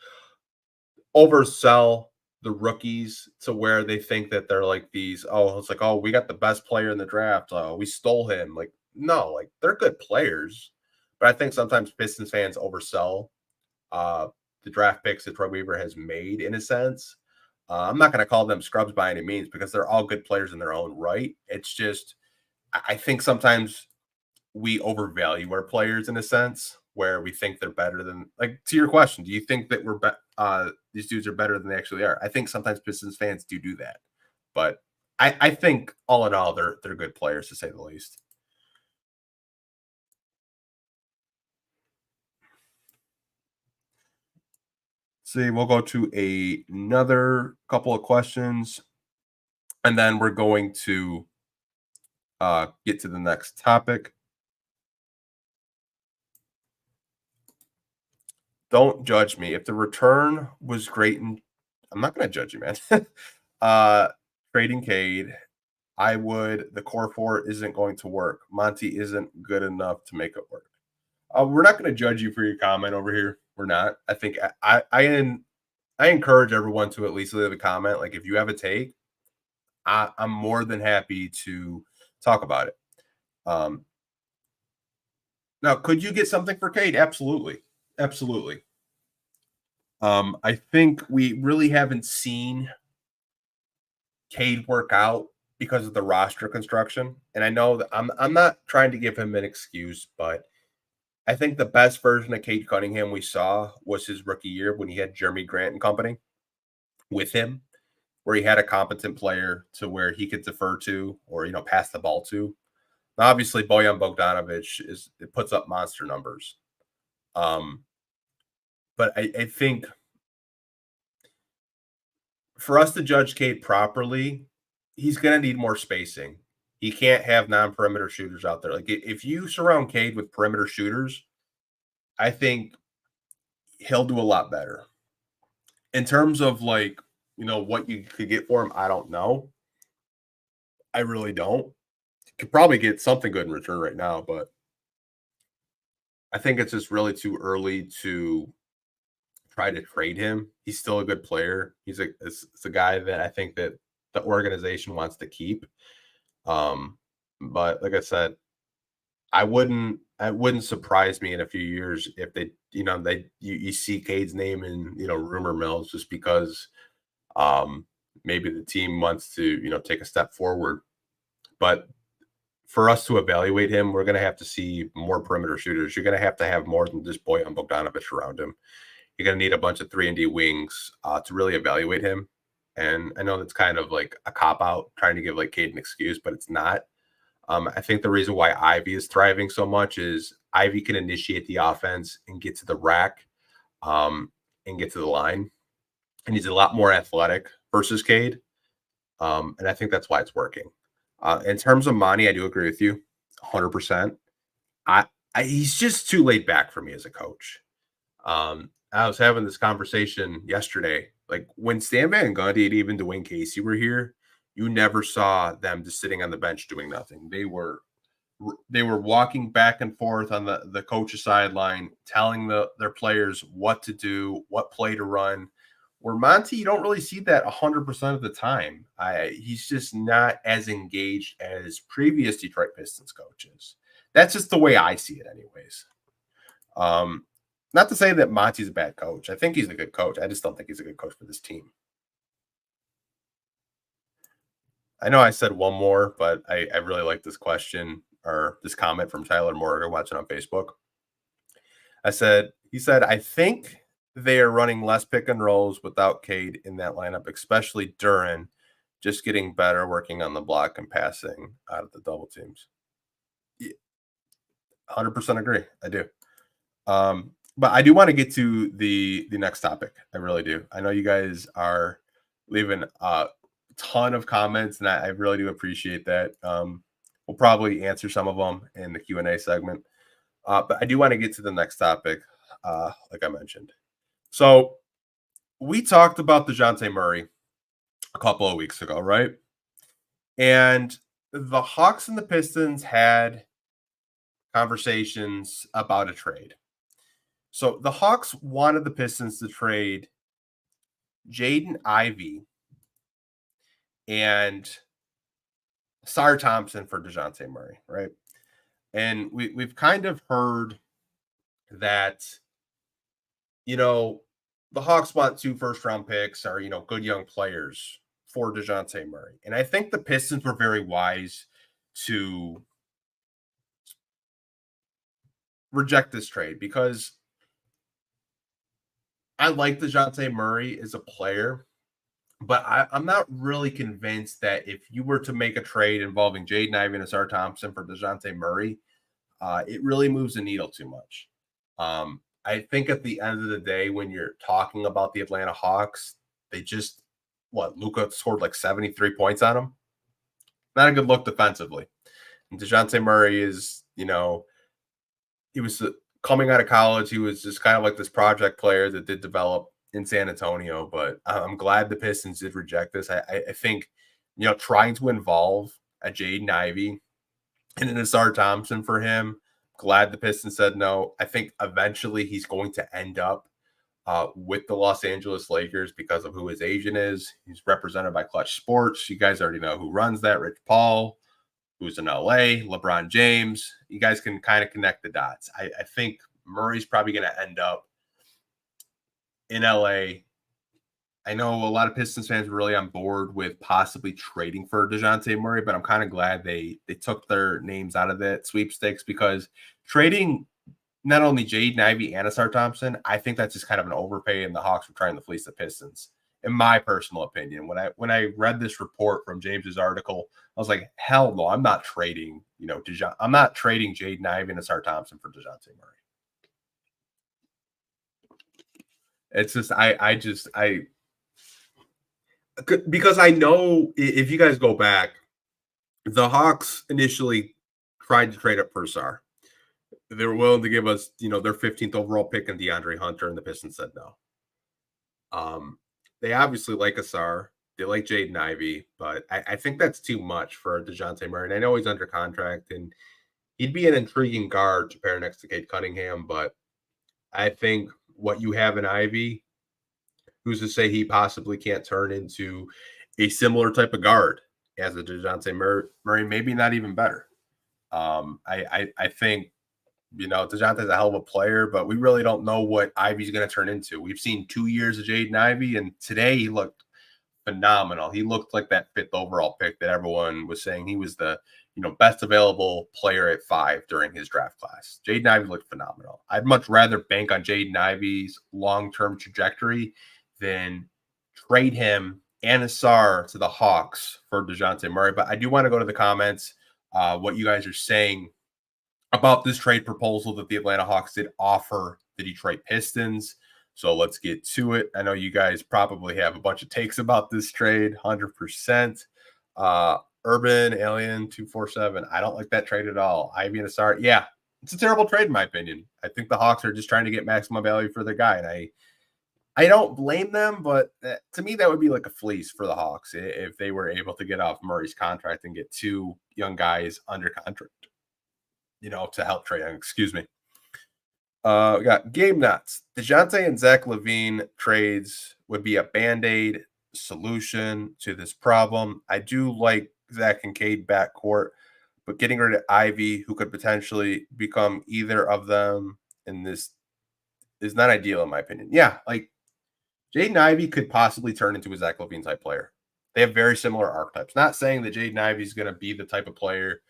A: oversell the rookies to where they think that they're like these. Oh, it's like, oh, we got the best player in the draft. Oh, we stole him. Like, no, like they're good players, but I think sometimes Pistons fans oversell the draft picks that Troy Weaver has made in a sense. I'm not going to call them scrubs by any means because they're all good players in their own right. It's just, I think sometimes we overvalue our players in a sense where we think they're better than, like, to your question, do you think that these dudes are better than they actually are? I think sometimes Pistons fans do that, but I think all in all, they're good players to say the least. See, we'll go to another couple of questions, and then we're going to get to the next topic. don't judge me. If the return was great, and I'm not going to judge you, man. uh, Trading Cade, I would. The core four isn't going to work. Monty isn't good enough to make it work. We're not going to judge you for your comment over here. We're not. I think I encourage everyone to at least leave a comment. Like if you have a take, I'm more than happy to talk about it. Now, could you get something for Cade? Absolutely, absolutely. I think we really haven't seen Cade work out because of the roster construction, and I know that I'm not trying to give him an excuse, but I think the best version of Cade Cunningham we saw was his rookie year when he had Jeremy Grant and company with him, where he had a competent player to where he could defer to or pass the ball to. Now, obviously, Bojan Bogdanovic it puts up monster numbers, but I think for us to judge Cade properly, he's going to need more spacing. He can't have non-perimeter shooters out there. Like if you surround Cade with perimeter shooters, I think he'll do a lot better. In terms of what you could get for him, I don't know. I really don't. Could probably get something good in return right now, but I think it's just really too early to try to trade him. He's still a good player. It's a guy that I think that the organization wants to keep. But like I said, it wouldn't surprise me in a few years if you see Cade's name in rumor mills just because maybe the team wants to take a step forward. But for us to evaluate him, we're going to have to see more perimeter shooters. You're going to have more than just Bojan Bogdanovic around him. You're going to need a bunch of 3-and-D wings to really evaluate him. And I know that's kind of like a cop-out trying to give Cade an excuse, but it's not. I think the reason why Ivy is thriving so much is Ivy can initiate the offense and get to the rack and get to the line. And he's a lot more athletic versus Cade. And I think that's why it's working. In terms of Monty, I do agree with you 100%. He's just too laid back for me as a coach. I was having this conversation yesterday. Like when Stan Van Gundy and even Dwayne Casey were here, you never saw them just sitting on the bench doing nothing. They were walking back and forth on the coach's sideline, telling their players what to do, what play to run. Where Monty, you don't really see that 100% of the time. He's just not as engaged as previous Detroit Pistons coaches. That's just the way I see it anyways. Not to say that Monty's a bad coach. I think he's a good coach. I just don't think he's a good coach for this team. I know I said one more, but I really like this question or this comment from Tyler Morgan watching on Facebook. He said, I think they are running less pick and rolls without Cade in that lineup, especially Duran, just getting better working on the block and passing out of the double teams. 100% agree. I do. But I do want to get to the next topic. I really do. I know you guys are leaving a ton of comments, and I really do appreciate that. We'll probably answer some of them in the Q&A segment. But I do want to get to the next topic, like I mentioned. So we talked about DeJounte Murray a couple of weeks ago, right? And the Hawks and the Pistons had conversations about a trade. So the Hawks wanted the Pistons to trade Jaden Ivey and Sar Thompson for DeJounte Murray, right? And we've kind of heard that, the Hawks want 2 first-round picks or, good young players for DeJounte Murray. And I think the Pistons were very wise to reject this trade because I like DeJounte Murray as a player, but I'm not really convinced that if you were to make a trade involving Jaden Ivey and Sar Thompson for DeJounte Murray, it really moves the needle too much. I think at the end of the day, when you're talking about the Atlanta Hawks, Luka scored like 73 points on them. Not a good look defensively. And DeJounte Murray is, he was coming out of college, he was just kind of like this project player that did develop in San Antonio. But I'm glad the Pistons did reject this. I think, trying to involve a Jaden Ivey and an Asar Thompson for him, glad the Pistons said no. I think eventually he's going to end up with the Los Angeles Lakers because of who his agent is. He's represented by Clutch Sports. You guys already know who runs that. Rich Paul, who's in LA, LeBron James. You guys can kind of connect the dots. I think Murray's probably going to end up in LA. I know a lot of Pistons fans were really on board with possibly trading for DeJounte Murray, but I'm kind of glad they took their names out of that sweepstakes, because trading not only Jaden Ivey and Asar Thompson, I think that's just kind of an overpay, and the Hawks were trying to fleece the Pistons, in my personal opinion. When I read this report from James's article, I was like, hell no, I'm not trading, I'm not trading Jaden Ivey and Asar Thompson for DeJounte Murray. It's just because I know if you guys go back, the Hawks initially tried to trade up for Asar. They were willing to give us, their 15th overall pick and DeAndre Hunter, and the Pistons said no. They obviously like Asar. They like Jaden Ivey, but I think that's too much for DeJounte Murray. And I know he's under contract, and he'd be an intriguing guard to pair next to Cade Cunningham, but I think what you have in Ivey, who's to say he possibly can't turn into a similar type of guard as a DeJounte Murray, maybe not even better. I think, DeJounte's a hell of a player, but we really don't know what Ivey's going to turn into. We've seen 2 years of Jaden Ivey, and today he looked phenomenal. He looked like that 5th overall pick that everyone was saying he was the best available player at 5 during his draft class. Jaden Ivey looked phenomenal. I'd much rather bank on Jaden Ivey's long-term trajectory than trade him and Asar to the Hawks for DeJounte Murray. But I do want to go to the comments, what you guys are saying about this trade proposal that the Atlanta Hawks did offer the Detroit Pistons. So let's get to it. I know you guys probably have a bunch of takes about this trade, 100%. Urban Alien 247. I don't like that trade at all. Ivy and Asar. Yeah, it's a terrible trade in my opinion. I think the Hawks are just trying to get maximum value for their guy, and I don't blame them, but to me that would be like a fleece for the Hawks if they were able to get off Murray's contract and get 2 young guys under contract, to help trade. Excuse me. We got Game Nuts. DeJounte and Zach Lavine trades would be a Band-Aid solution to this problem. I do like Zach and Cade backcourt, but getting rid of Ivy, who could potentially become either of them in this, is not ideal in my opinion. Yeah, like Jaden Ivey could possibly turn into a Zach Lavine type player. They have very similar archetypes. Not saying that Jaden Ivey is going to be the type of player,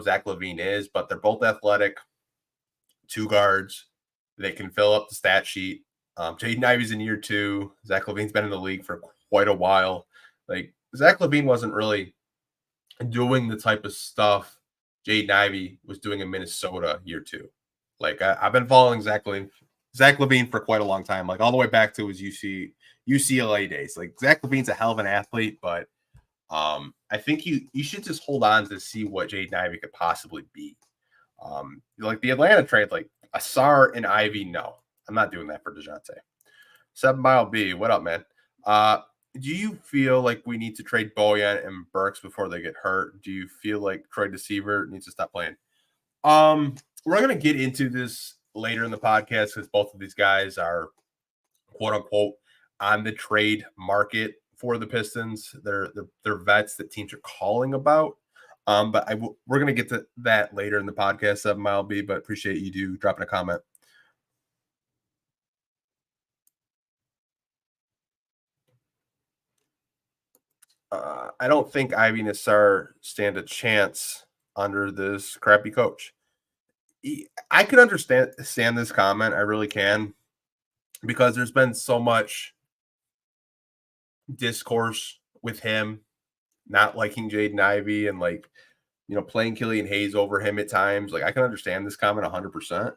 A: Zach Lavine is, but they're both athletic, 2 guards. They can fill up the stat sheet. Jaden Ivey's in year 2. Zach Lavine's been in the league for quite a while. Like, Zach Lavine wasn't really doing the type of stuff Jaden Ivey was doing in Minnesota year 2. Like, I've been following Zach Lavine for quite a long time, like all the way back to his UCLA days. Like, Zach Lavine's a hell of an athlete, but I think you should just hold on to see what Jaden Ivey could possibly be. Like the Atlanta trade, like Asar and Ivy, no, I'm not doing that for DeJounte. 7 Mile B, what up, man? Do you feel like we need to trade Bojan and Burks before they get hurt? Do you feel like Troy DeSeaver needs to stop playing? We're gonna get into this later in the podcast because both of these guys are quote unquote on the trade market for the Pistons. They're vets that teams are calling about. But we're going to get to that later in the podcast, 7 Mile B, but appreciate you dropping a comment. I don't think Ivy and Asar stand a chance under this crappy coach. I could understand this comment. I really can, because there's been so much discourse with him not liking Jaden Ivey and playing Killian Hayes over him at times. Like, I can understand this comment 100%.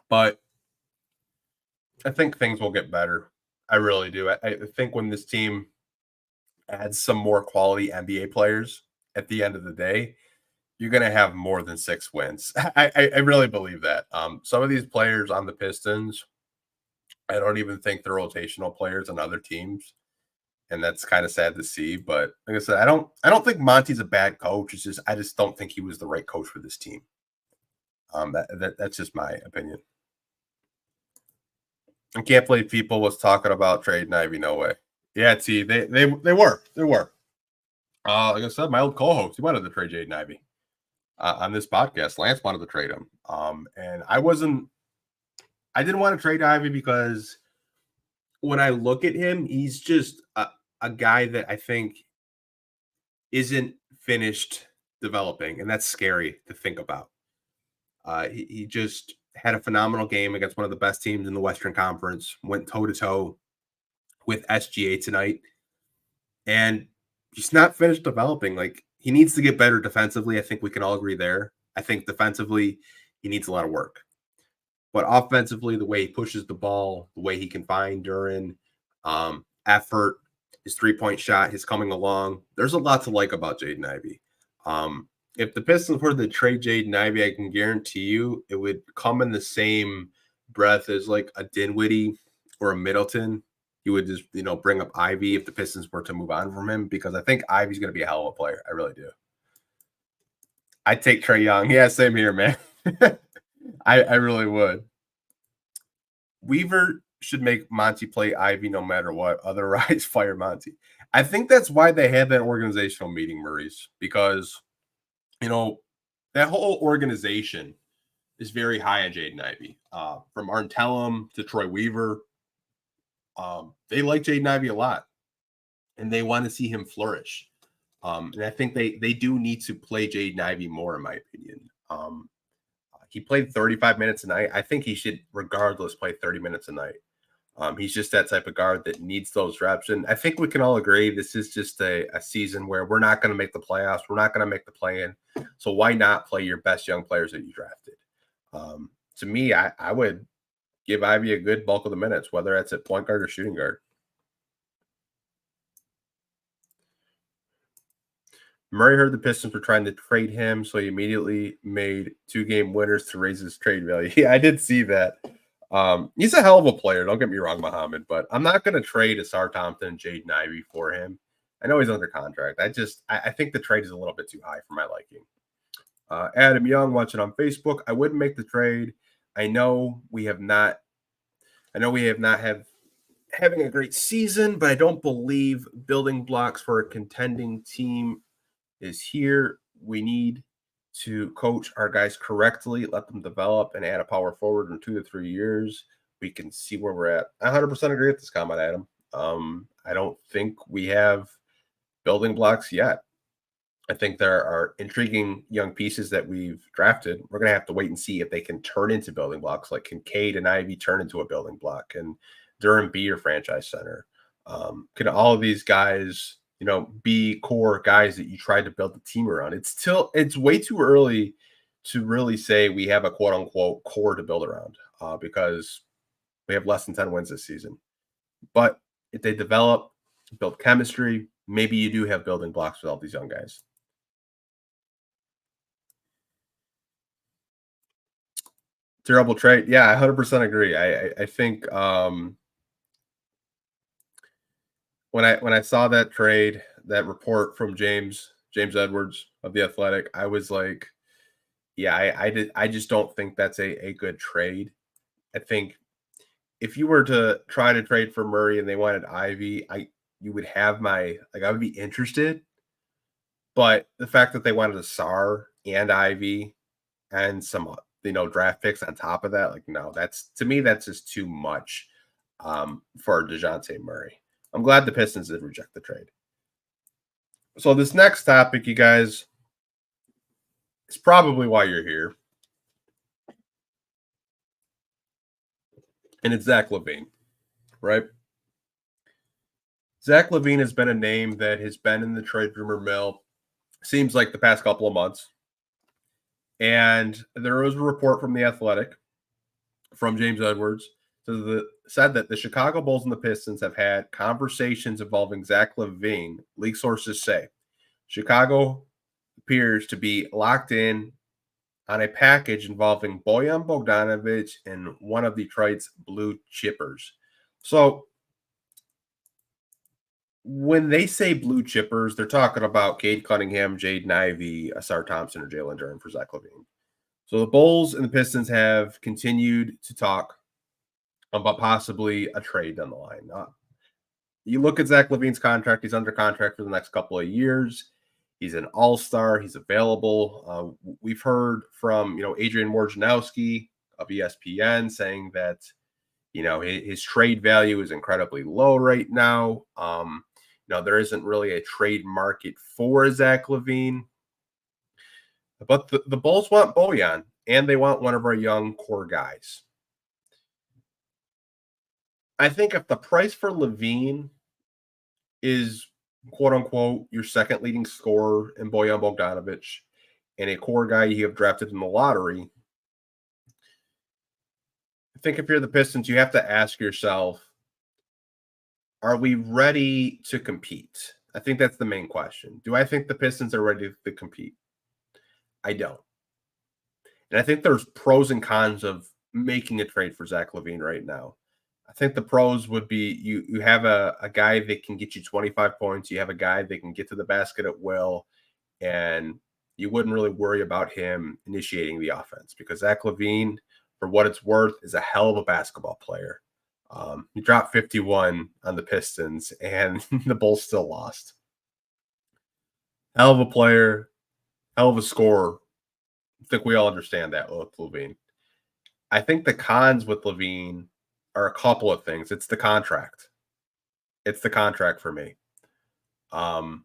A: But I think things will get better. I really do. I think when this team adds some more quality NBA players at the end of the day, you're going to have more than 6 wins. I really believe that. Some of these players on the Pistons, I don't even think they're rotational players on other teams, and that's kind of sad to see. But like I said, I don't think Monty's a bad coach. It's just I just don't think he was the right coach for this team. That's just my opinion. I can't believe people was talking about trading Ivy. No way. Yeah, T. They were. Like I said, my old co-host, he wanted to trade Jaden Ivey on this podcast. Lance wanted to trade him. And I didn't want to trade Ivy because when I look at him, he's just a guy that I think isn't finished developing, and that's scary to think about. He just had a phenomenal game against one of the best teams in the Western Conference, went toe-to-toe with SGA tonight, and he's not finished developing. Like, he needs to get better defensively. I think we can all agree there. I think defensively, he needs a lot of work. But offensively, the way he pushes the ball, the way he can find Duran, effort, his three-point shot, his coming along, there's a lot to like about Jaden Ivey. If the Pistons were to trade Jaden Ivey, I can guarantee you it would come in the same breath as like a Dinwiddie or a Middleton. You would just, bring up Ivy if the Pistons were to move on from him, because I think Ivy's going to be a hell of a player. I really do. I'd take Trae Young. Yeah, same here, man. I really would. Weaver should make Monty play Ivy no matter what. Otherwise, fire Monty. I think that's why they had that organizational meeting, Maurice, because, that whole organization is very high on Jaden Ivey. From Arn Tellem to Troy Weaver, they like Jaden Ivey a lot, and they want to see him flourish. And I think they do need to play Jaden Ivey more, in my opinion. He played 35 minutes a night. I think he should, regardless, play 30 minutes a night. He's just that type of guard that needs those reps. And I think we can all agree this is just a season where we're not going to make the playoffs. We're not going to make the play-in. So why not play your best young players that you drafted? To me, I would give Ivy a good bulk of the minutes, whether that's at point guard or shooting guard. Murray heard the Pistons were trying to trade him, so he immediately made 2-game winners to raise his trade value. Yeah, I did see that. He's a hell of a player. Don't get me wrong, Muhammad, but I'm not going to trade Asar Thompson and Jaden Ivey for him. I know he's under contract. I think the trade is a little bit too high for my liking. Adam Young watching on Facebook. I wouldn't make the trade. I know we have not having a great season, but I don't believe building blocks for a contending team is here. We need to coach our guys correctly, let them develop, and add a power forward in 2 to 3 years. We can see where we're at. I 100% agree with this comment, Adam. I don't think we have building blocks yet. I think there are intriguing young pieces that we've drafted. We're going to have to wait and see if they can turn into building blocks. Like, can Cade and Ivy turn into a building block? Can Duran be your franchise center? Can all of these guys, be core guys that you tried to build the team around? It's way too early to really say we have a quote unquote core to build around because we have less than 10 wins this season. But if they develop, build chemistry, maybe you do have building blocks with all these young guys. Terrible trade. Yeah, I 100% agree. I think when I saw that trade, that report from James Edwards of The Athletic, I was like, yeah, I just don't think that's a good trade. I think if you were to try to trade for Murray and they wanted Ivy, you would have I would be interested. But the fact that they wanted a Sar and Ivy and some draft picks on top of that, no, that's just too much for DeJounte Murray. I'm glad the Pistons did reject the trade. So this next topic, you guys, is probably why you're here. And it's Zach Lavine, right? Zach Lavine has been a name that has been in the trade rumor mill, seems like the past couple of months. And there was a report from The Athletic, from James Edwards, said that the Chicago Bulls and the Pistons have had conversations involving Zach Lavine, league sources say. Chicago appears to be locked in on a package involving Bojan Bogdanovic and one of Detroit's blue chippers. So when they say blue chippers, they're talking about Cade Cunningham, Jaden Ivey, Asar Thompson, or Jalen Duren for Zach Lavine. So the Bulls and the Pistons have continued to talk about possibly a trade down the line. You look at Zach Lavine's contract; he's under contract for the next couple of years. He's an all-star. He's available. We've heard from Adrian Wojnarowski of ESPN saying that his trade value is incredibly low right now. There isn't really a trade market for Zach Lavine, but the Bulls want Bojan and they want one of our young core guys. I think if the price for Lavine is quote unquote your second leading scorer in Bojan Bogdanovic and a core guy you have drafted in the lottery, I think if you're the Pistons, you have to ask yourself, are we ready to compete? I think that's the main question. Do I think the Pistons are ready to compete? I don't. And I think there's pros and cons of making a trade for Zach Lavine right now. I think the pros would be you have a guy that can get you 25 points. You have a guy that can get to the basket at will, and you wouldn't really worry about him initiating the offense because Zach Lavine, for what it's worth, is a hell of a basketball player. He dropped 51 on the Pistons, and the Bulls still lost. Hell of a player, hell of a scorer. I think we all understand that with Lavine. I think the cons with Lavine are a couple of things. It's the contract. It's the contract for me. The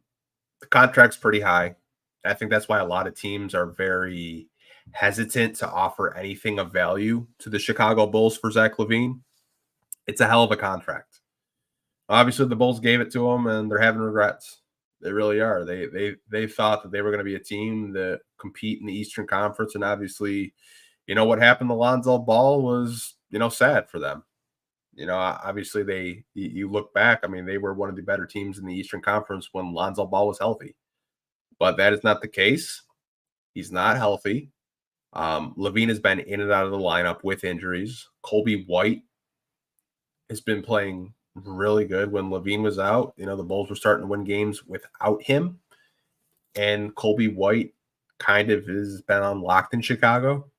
A: contract's pretty high. I think that's why a lot of teams are very hesitant to offer anything of value to the Chicago Bulls for Zach Lavine. It's a hell of a contract. Obviously, the Bulls gave it to him, and they're having regrets. They really are. They thought that they were going to be a team that compete in the Eastern Conference, and obviously, what happened to Lonzo Ball was sad for them. Obviously you look back. I mean, they were one of the better teams in the Eastern Conference when Lonzo Ball was healthy, but that is not the case. He's not healthy. Lavine has been in and out of the lineup with injuries. Colby White has been playing really good. When Lavine was out, the Bulls were starting to win games without him. And Colby White kind of has been unlocked in Chicago.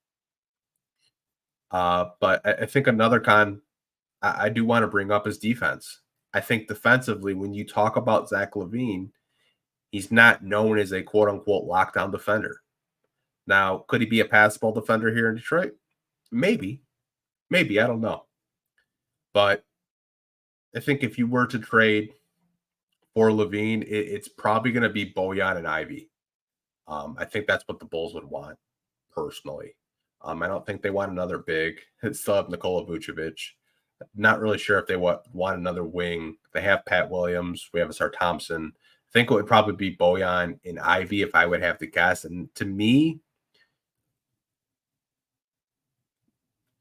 A: But I think another con I do want to bring up is defense. I think defensively, when you talk about Zach Lavine, he's not known as a quote-unquote lockdown defender. Now, could he be a passable defender here in Detroit? Maybe. I don't know. But I think if you were to trade for Lavine, it's probably going to be Bojan and Ivey. I think that's what the Bulls would want, personally. I don't think they want another big. They still have Nikola Vucevic. Not really sure if they want another wing. They have Pat Williams. We have Asar Thompson. I think it would probably be Bojan and Ivey if I would have to guess. And to me,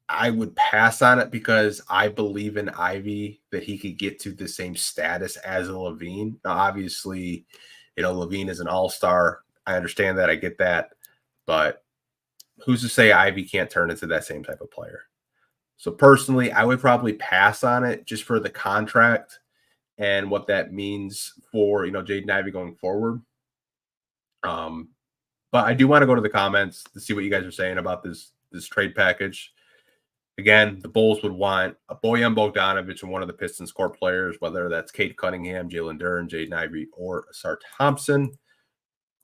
A: I would pass on it because I believe in Ivey that he could get to the same status as a Lavine. Now, obviously, Lavine is an all-star. I understand that. I get that. But who's to say Ivey can't turn into that same type of player? So personally, I would probably pass on it just for the contract and what that means for, Jaden Ivey going forward. But I do want to go to the comments to see what you guys are saying about this trade package. Again, the Bulls would want a Bojan Bogdanovic and one of the Pistons core players, whether that's Cade Cunningham, Jalen Duren, Jaden Ivey, or Asar Thompson.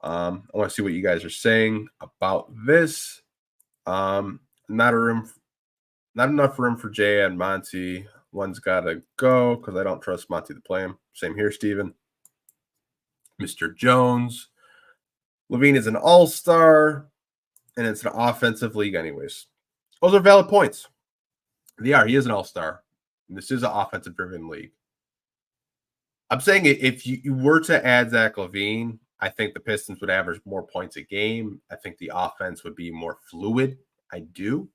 A: I want to see what you guys are saying about this. Not enough room for Jay and Monty. One's got to go because I don't trust Monty to play him. Same here, Steven. Mr. Jones. Lavine is an all-star, and it's an offensive league anyways. Those are valid points. They are. He is an all-star. And this is an offensive-driven league. I'm saying if you were to add Zach Lavine, I think the Pistons would average more points a game. I think the offense would be more fluid. I do.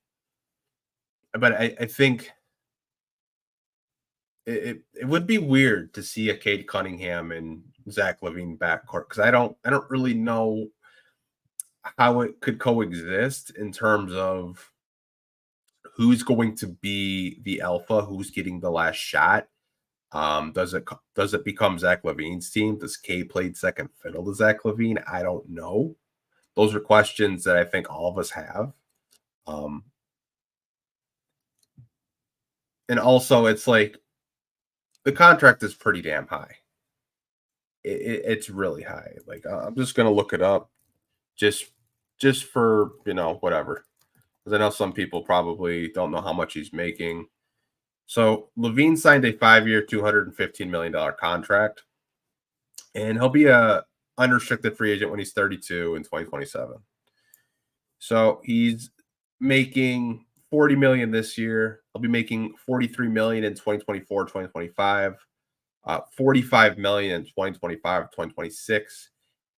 A: But I think it would be weird to see a Cade Cunningham and Zach Lavine backcourt because I don't really know how it could coexist in terms of who's going to be the alpha, who's getting the last shot. Does it become Zach Lavine's team? Does K play second fiddle to Zach Lavine? I don't know. Those are questions that I think all of us have. Um, and also, it's like the contract is pretty damn high. It's really high. Like I'm just gonna look it up, just for whatever. Because I know some people probably don't know how much he's making. So Levine signed a 5-year, $215 million contract, and he'll be a unrestricted free agent when he's 32 in 2027. So he's making 40 million this year. He'll be making 43 million in 2024, 2025, 45 million in 2025, 2026,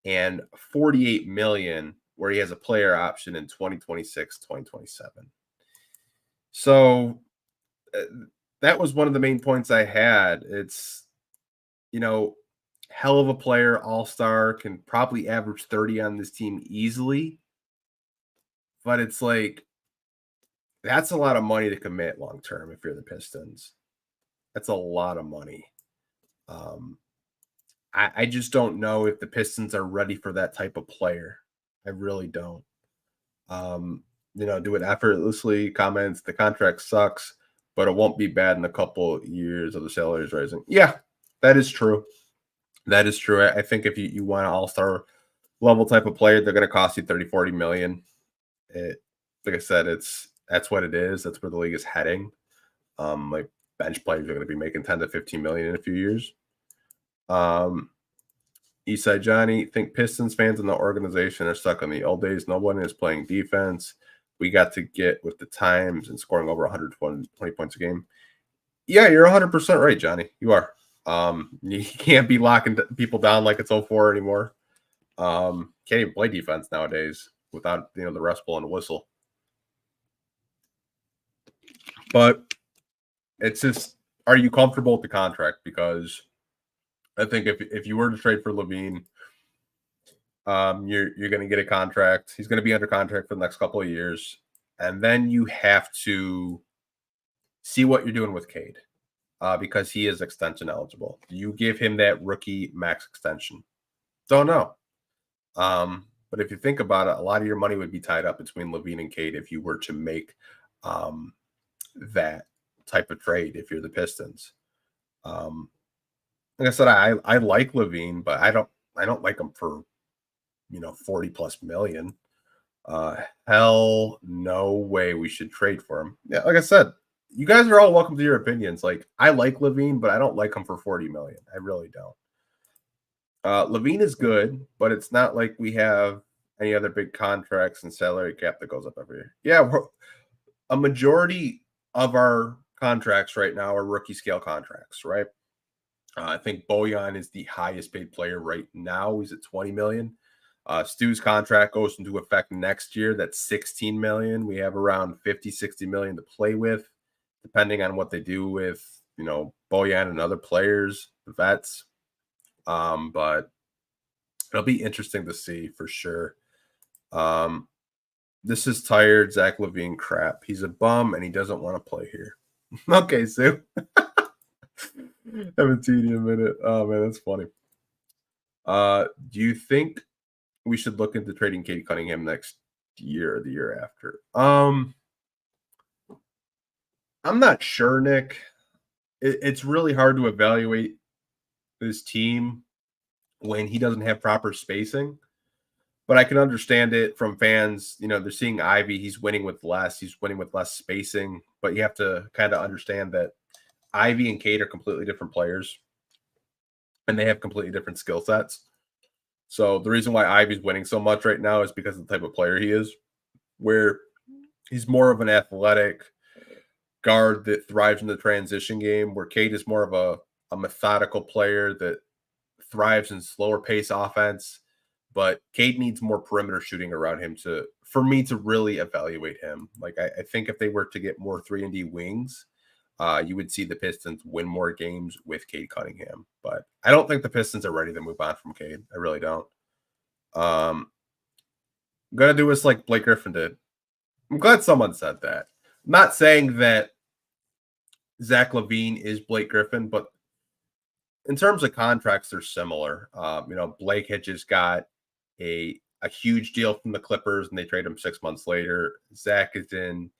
A: and 48 million where he has a player option in 2026, 2027. So that was one of the main points I had. It's, hell of a player, all-star, can probably average 30 on this team easily. But it's like, that's a lot of money to commit long-term if you're the Pistons. That's a lot of money. I just don't know if the Pistons are ready for that type of player. I really don't. Do it effortlessly. Comments, the contract sucks, but it won't be bad in a couple years of the salaries rising. Yeah, that is true. That is true. I think if you want an all-star level type of player, they're going to cost you 30, 40 million. Like I said, that's what it is. That's where the league is heading. Like bench players are going to be making 10 to 15 million in a few years. Eastside Johnny, think Pistons fans in the organization are stuck in the old days. No one is playing defense. We got to get with the times and scoring over 120 points a game. Yeah, you're 100% right, Johnny. You are. You can't be locking people down like it's 04 anymore. Can't even play defense nowadays without the refs blowing a whistle. But it's just, are you comfortable with the contract? Because I think if you were to trade for Lavine, you're going to get a contract. He's going to be under contract for the next couple of years, and then you have to see what you're doing with Cade, because he is extension eligible. Do you give him that rookie max extension? Don't know. But if you think about it, a lot of your money would be tied up between Lavine and Cade if you were to make that type of trade. If you're the Pistons, like I said, I like Lavine, but I don't like him for 40 plus million. Hell no way we should trade for him. Yeah, like I said, you guys are all welcome to your opinions. Like, I like Lavine, but I don't like him for 40 million. I really don't. Lavine is good, but it's not like we have any other big contracts and salary cap that goes up every year. Yeah, a majority of our contracts right now are rookie scale contracts, right? I think Bojan is the highest paid player right now. He's at 20 million. Stu's contract goes into effect next year. That's 16 million. We have around 50, 60 million to play with, depending on what they do with, Bojan and other players, the vets. But it'll be interesting to see for sure. This is tired Zach Lavine crap. He's a bum and he doesn't want to play here. Okay, Sue. Haven't seen you in a minute. Oh man, that's funny. Do you think we should look into trading Cade Cunningham next year or the year after? I'm not sure, Nick. It's really hard to evaluate this team when he doesn't have proper spacing. But I can understand it from fans. They're seeing Ivy. He's winning with less. He's winning with less spacing. But you have to kind of understand that Ivy and Cade are completely different players, and they have completely different skill sets. So the reason why Ivy's winning so much right now is because of the type of player he is, where he's more of an athletic guard that thrives in the transition game, where Cade is more of a methodical player that thrives in slower pace offense. But Cade needs more perimeter shooting around him for me to really evaluate him. Like I think if they were to get more 3-and-D wings, you would see the Pistons win more games with Cade Cunningham. But I don't think the Pistons are ready to move on from Cade. I really don't. gonna do us like Blake Griffin did. I'm glad someone said that. I'm not saying that Zach Lavine is Blake Griffin, but in terms of contracts, they're similar. Blake had just got a huge deal from the Clippers, and they trade him 6 months later. Zach is in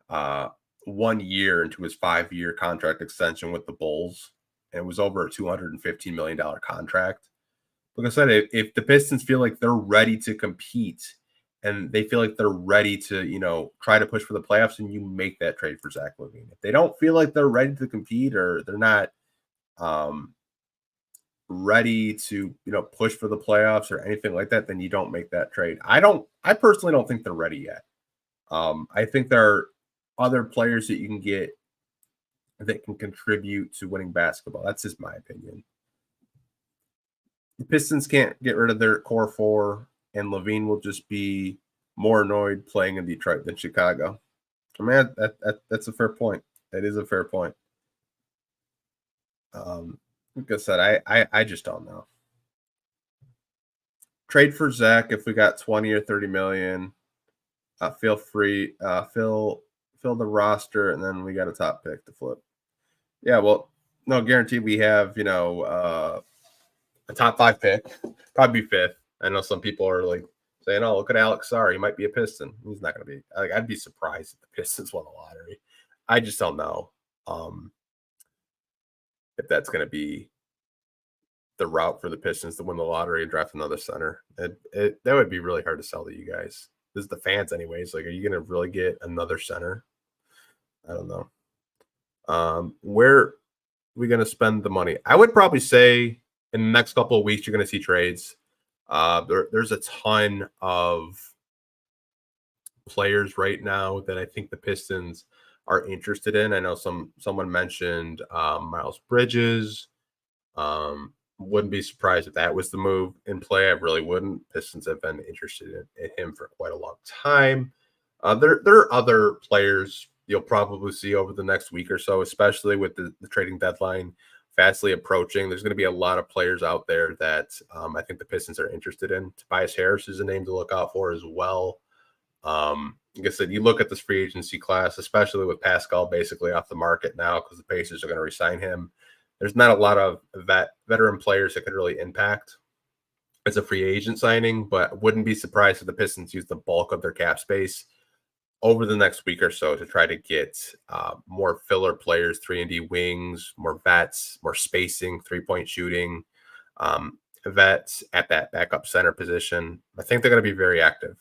A: 1 year into his 5-year contract extension with the Bulls, and it was over a $215 million contract. Like I said, if the Pistons feel like they're ready to compete and they feel like they're ready to, try to push for the playoffs, and you make that trade for Zach Lavine. If they don't feel like they're ready to compete or they're not ready to, push for the playoffs or anything like that, then you don't make that trade. I personally don't think they're ready yet. I think there are other players that you can get that can contribute to winning basketball. That's just my opinion. The Pistons can't get rid of their core four, and Lavine will just be more annoyed playing in Detroit than Chicago. I mean, that's a fair point. That is a fair point. Like I said, I just don't know. Trade for Zach if we got 20 or 30 million. Feel free, fill the roster, and then we got a top pick to flip. Yeah, well, no guarantee we have, a top 5 pick, probably be 5th. I know some people are like saying, "Oh, look at Alex Sarr, he might be a Piston." He's not going to be. I'd be surprised if the Pistons won the lottery. I just don't know if that's going to be the route for the Pistons to win the lottery and draft another center. That would be really hard to sell to you guys. This is the fans, anyways. Like, are you going to really get another center? I don't know. Where are we going to spend the money? I would probably say in the next couple of weeks, you're going to see trades. There's a ton of players right now that I think the Pistons are interested in. I know someone mentioned Miles Bridges. Wouldn't be surprised if that was the move in play. I really wouldn't. Pistons have been interested in him for quite a long time. There are other players you'll probably see over the next week or so, especially with the trading deadline fastly approaching. There's going to be a lot of players out there that I think the Pistons are interested in. Tobias Harris is a name to look out for as well. Like I said, you look at this free agency class, especially with Pascal basically off the market now because the Pacers are going to re-sign him. There's not a lot of veteran players that could really impact as a free agent signing, but wouldn't be surprised if the Pistons use the bulk of their cap space over the next week or so to try to get more filler players, 3-and-D wings, more vets, more spacing, three-point shooting, vets at that backup center position. I think they're going to be very active.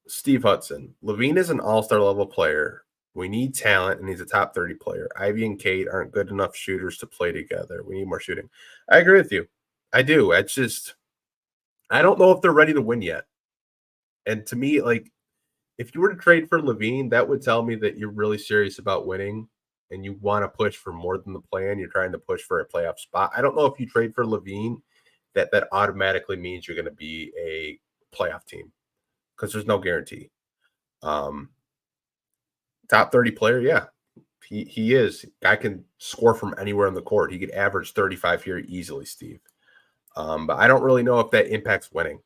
A: Steve Hudson. Lavine is an all-star level player. We need talent, and he's a top 30 player. Ivy and Kate aren't good enough shooters to play together. We need more shooting. I agree with you. I do. I don't know if they're ready to win yet. And to me, like, if you were to trade for Lavine, that would tell me that you're really serious about winning and you want to push for more than the plan. You're trying to push for a playoff spot. I don't know if you trade for Lavine, that automatically means you're going to be a playoff team because there's no guarantee. Top 30 player, yeah. He is. Guy can score from anywhere on the court. He could average 35 here easily, Steve. But I don't really know if that impacts winning.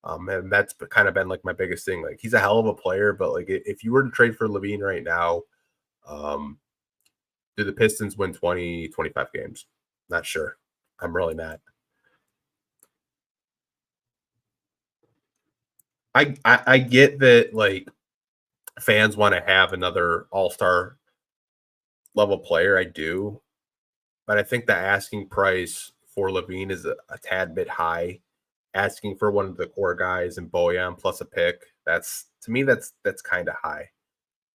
A: And that's kind of been like my biggest thing. Like, he's a hell of a player, but like if you were to trade for Lavine right now, do the Pistons win 20, 25 games? Not sure. I'm really not. I get that, like, fans want to have another all-star level player. I do. But I think the asking price for Lavine is a tad bit high. Asking for one of the core guys and Bojan plus a pick, that's kind of high.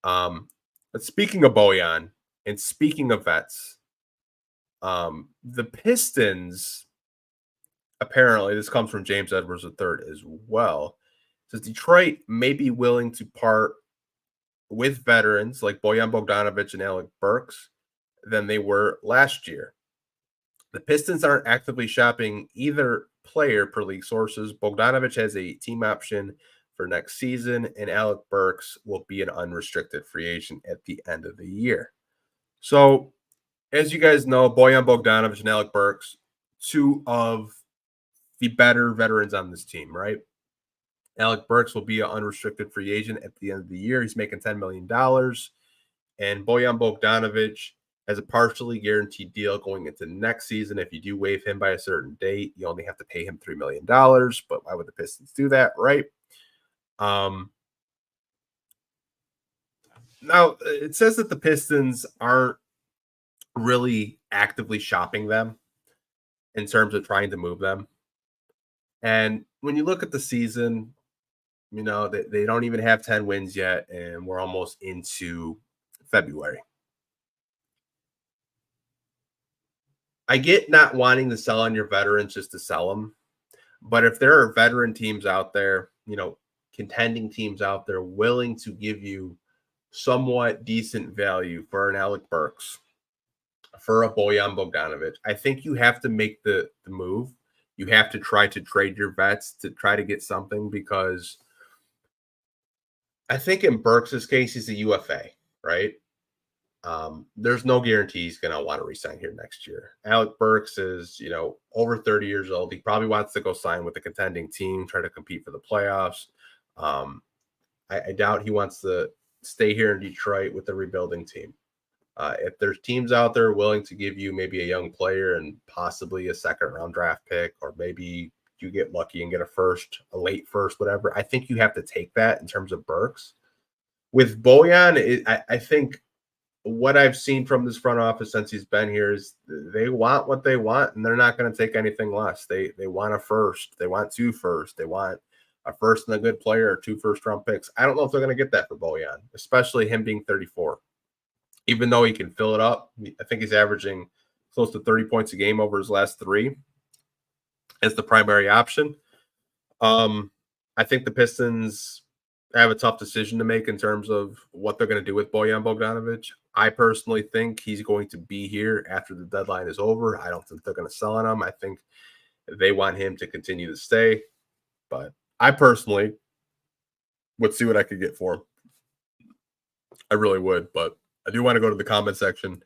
A: But speaking of Bojan and speaking of vets, the Pistons, apparently, this comes from James Edwards III as well, says Detroit may be willing to part with veterans like Bojan Bogdanovic and Alec Burks than they were last year. The Pistons aren't actively shopping either player per league sources. Bogdanovic has a team option for next season, and Alec Burks will be an unrestricted free agent at the end of the year. So, as you guys know, Bojan Bogdanovic and Alec Burks, two of the better veterans on this team, right? Alec Burks will be an unrestricted free agent at the end of the year. He's making $10 million. And Bojan Bogdanovic has a partially guaranteed deal going into next season. If you do waive him by a certain date, you only have to pay him $3 million. But why would the Pistons do that, right? Now, it says that the Pistons aren't really actively shopping them in terms of trying to move them. And when you look at the season, they don't even have 10 wins yet, and we're almost into February. I get not wanting to sell on your veterans just to sell them. But if there are veteran teams out there, contending teams out there willing to give you somewhat decent value for an Alec Burks, for a Bojan Bogdanovic, I think you have to make the move. You have to try to trade your vets to try to get something, because I think in Burks' case, he's a UFA, right? There's no guarantee he's going to want to resign here next year. Alec Burks is, over 30 years old. He probably wants to go sign with a contending team, try to compete for the playoffs. I doubt he wants to stay here in Detroit with the rebuilding team. If there's teams out there willing to give you maybe a young player and possibly a second-round draft pick, or maybe you get lucky and get a late first, whatever, I think you have to take that in terms of Burks. With Bojan, I think what I've seen from this front office since he's been here is they want what they want, and they're not going to take anything less. They want a first. They want 2 firsts. They want a first and a good player, or 2 first-round picks. I don't know if they're going to get that for Bojan, especially him being 34. Even though he can fill it up, I think he's averaging close to 30 points a game over his last 3 as the primary option. I think the Pistons have a tough decision to make in terms of what they're going to do with Bojan Bogdanovic. I personally think he's going to be here after the deadline is over. I don't think they're going to sell on him. I think they want him to continue to stay. But I personally would see what I could get for him. I really would. But I do want to go to the comment section,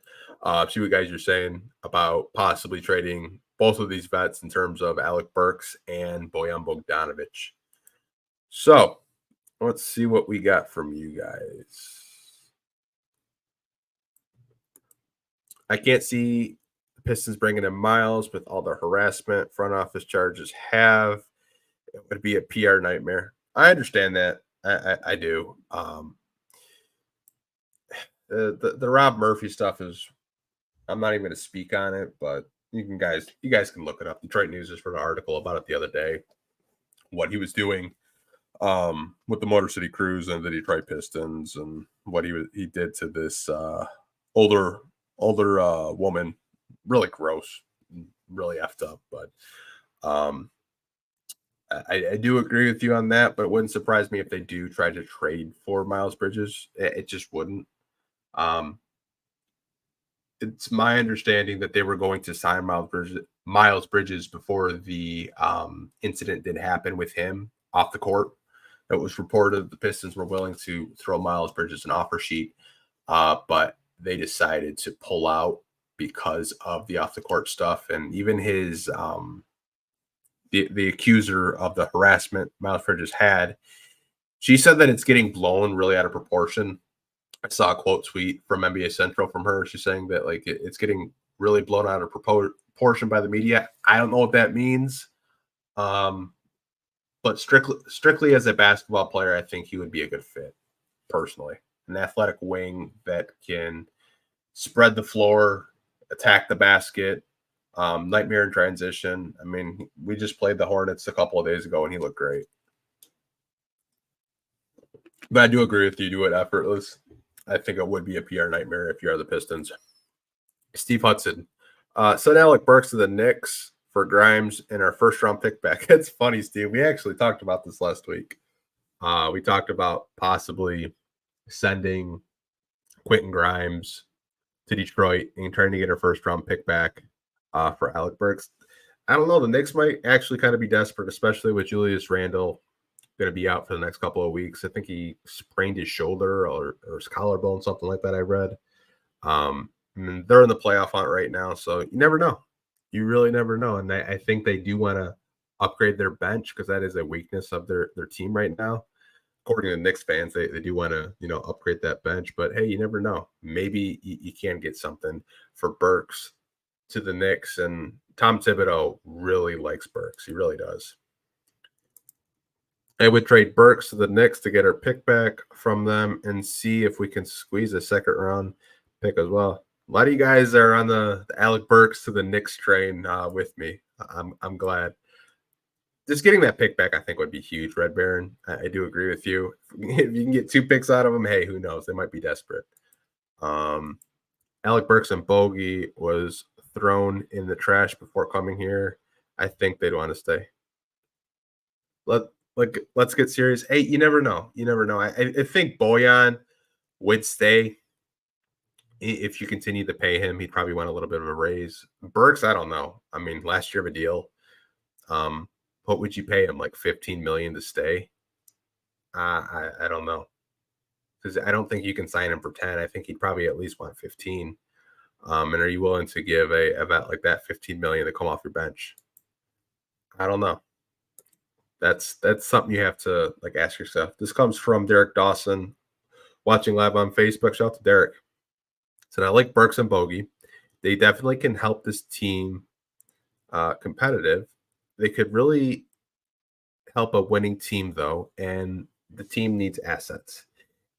A: see what guys are saying about possibly trading both of these vets in terms of Alec Burks and Bojan Bogdanovic. So let's see what we got from you guys. I can't see the Pistons bringing in Miles with all the harassment front office charges have. It would be a PR nightmare. I understand that. I do. The Rob Murphy stuff is, I'm not even going to speak on it, but you guys can look it up. Detroit News just wrote an article about it the other day, what he was doing with the Motor City Cruise and the Detroit Pistons, and what he did to this older woman. Really gross, really effed up. But I do agree with you on that, but it wouldn't surprise me if they do try to trade for Miles Bridges. It just wouldn't. It's my understanding that they were going to sign Miles Bridges before the incident did happen with him off the court. It was reported the Pistons were willing to throw Miles Bridges an offer sheet, but they decided to pull out because of the off the court stuff. And even his the accuser of the harassment Miles Bridges had, she said that it's getting blown really out of proportion. I saw a quote tweet from NBA Central from her. She's saying that it's getting really blown out of proportion by the media. I don't know what that means. But strictly as a basketball player, I think he would be a good fit, personally. An athletic wing that can spread the floor, attack the basket, nightmare in transition. I mean, we just played the Hornets a couple of days ago, and he looked great. But I do agree with you. Do it effortless. I think it would be a PR nightmare if you are the Pistons. Steve Hudson. Send Alec Burks to the Knicks for Grimes and our first-round pick back. It's funny, Steve. We actually talked about this last week. We talked about possibly sending Quentin Grimes to Detroit and trying to get our first-round pick back for Alec Burks. I don't know. The Knicks might actually kind of be desperate, especially with Julius Randle going to be out for the next couple of weeks. I think he sprained his shoulder or his collarbone, something like that, I read. They're in the playoff hunt right now, so you never know. You really never know. And I think they do want to upgrade their bench because that is a weakness of their team right now. According to Knicks fans, they do want to, upgrade that bench. But hey, you never know. Maybe you can get something for Burks to the Knicks. And Tom Thibodeau really likes Burks. He really does. I would trade Burks to the Knicks to get our pick back from them and see if we can squeeze a second round pick as well. A lot of you guys are on the Alec Burks to the Knicks train with me. I'm glad. Just getting that pick back, I think, would be huge, Red Baron. I do agree with you. If you can get 2 picks out of them, hey, who knows? They might be desperate. Alec Burks and Bogey was thrown in the trash before coming here. I think they'd want to stay. Let's get serious. Hey, you never know. You never know. I think Bojan would stay. If you continue to pay him, he'd probably want a little bit of a raise. Burks, I don't know. I mean, last year of a deal. What would you pay him? Like $15 million to stay? I don't know. Because I don't think you can sign him for 10. I think he'd probably at least want 15. And are you willing to give a vet like that $15 million to come off your bench? I don't know. That's something you have to ask yourself. This comes from Derek Dawson, watching live on Facebook. Shout out to Derek. So I like Burks and Bogey. They definitely can help this team competitive. They could really help a winning team, though, and the team needs assets.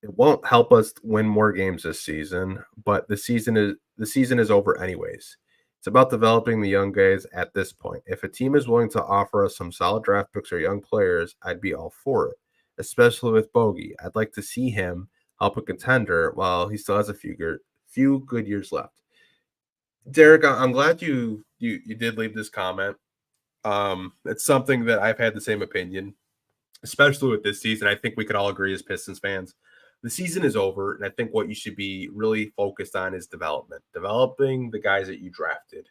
A: It won't help us win more games this season, but the season is over anyways. It's about developing the young guys at this point. If a team is willing to offer us some solid draft picks or young players, I'd be all for it, especially with Bogey. I'd like to see him help a contender while he still has a few good years left. Derek, I'm glad you did leave this comment. It's something that I've had the same opinion, especially with this season. I think we could all agree as Pistons fans. The season is over, and I think what you should be really focused on is developing the guys that you drafted,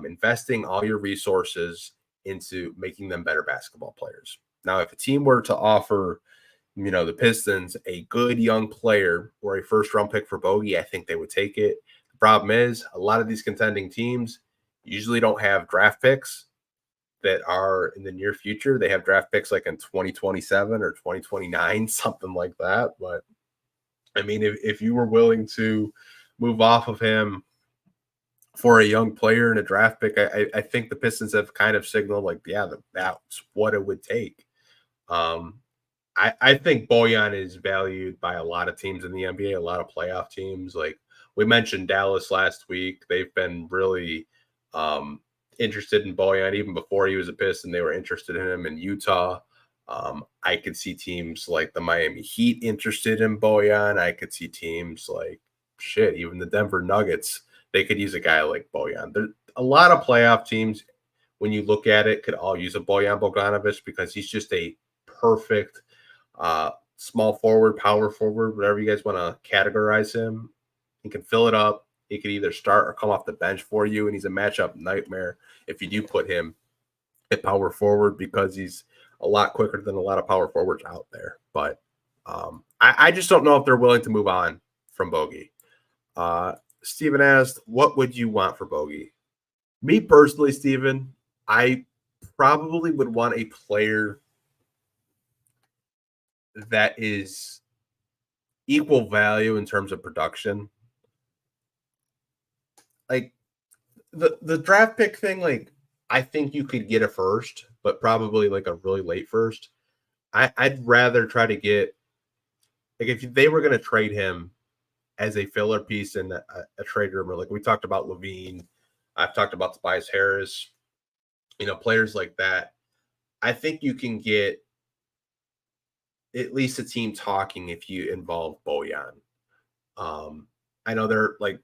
A: investing all your resources into making them better basketball players. Now, if a team were to offer, the Pistons a good young player or a first-round pick for Bogey, I think they would take it. The problem is a lot of these contending teams usually don't have draft picks that are in the near future. They have draft picks like in 2027 or 2029, something like that. But I mean, if you were willing to move off of him for a young player and a draft pick, I think the Pistons have kind of signaled that's what it would take. I think Bojan is valued by a lot of teams in the NBA, a lot of playoff teams. Like we mentioned Dallas last week. They've been really interested in Bojan even before he was a Piston. They were interested in him in Utah. I could see teams like the Miami Heat interested in Bojan. I could see teams like even the Denver Nuggets. They could use a guy like Bojan. There a lot of playoff teams, when you look at it, could all use a Bojan Bogdanovic because he's just a perfect small forward, power forward, whatever you guys want to categorize him. He can fill it up. He could either start or come off the bench for you, and he's a matchup nightmare if you do put him at power forward because he's a lot quicker than a lot of power forwards out there. But I just don't know if they're willing to move on from Bogey. Steven asked, what would you want for Bogey? Me personally, Steven, I probably would want a player that is equal value in terms of production. Like the draft pick thing, I think you could get a first, but probably like a really late first. I'd rather try to get, if they were going to trade him as a filler piece in a trade rumor, like we talked about Lavine, I've talked about Tobias Harris, players like that. I think you can get at least a team talking if you involve Bojan. I know they're like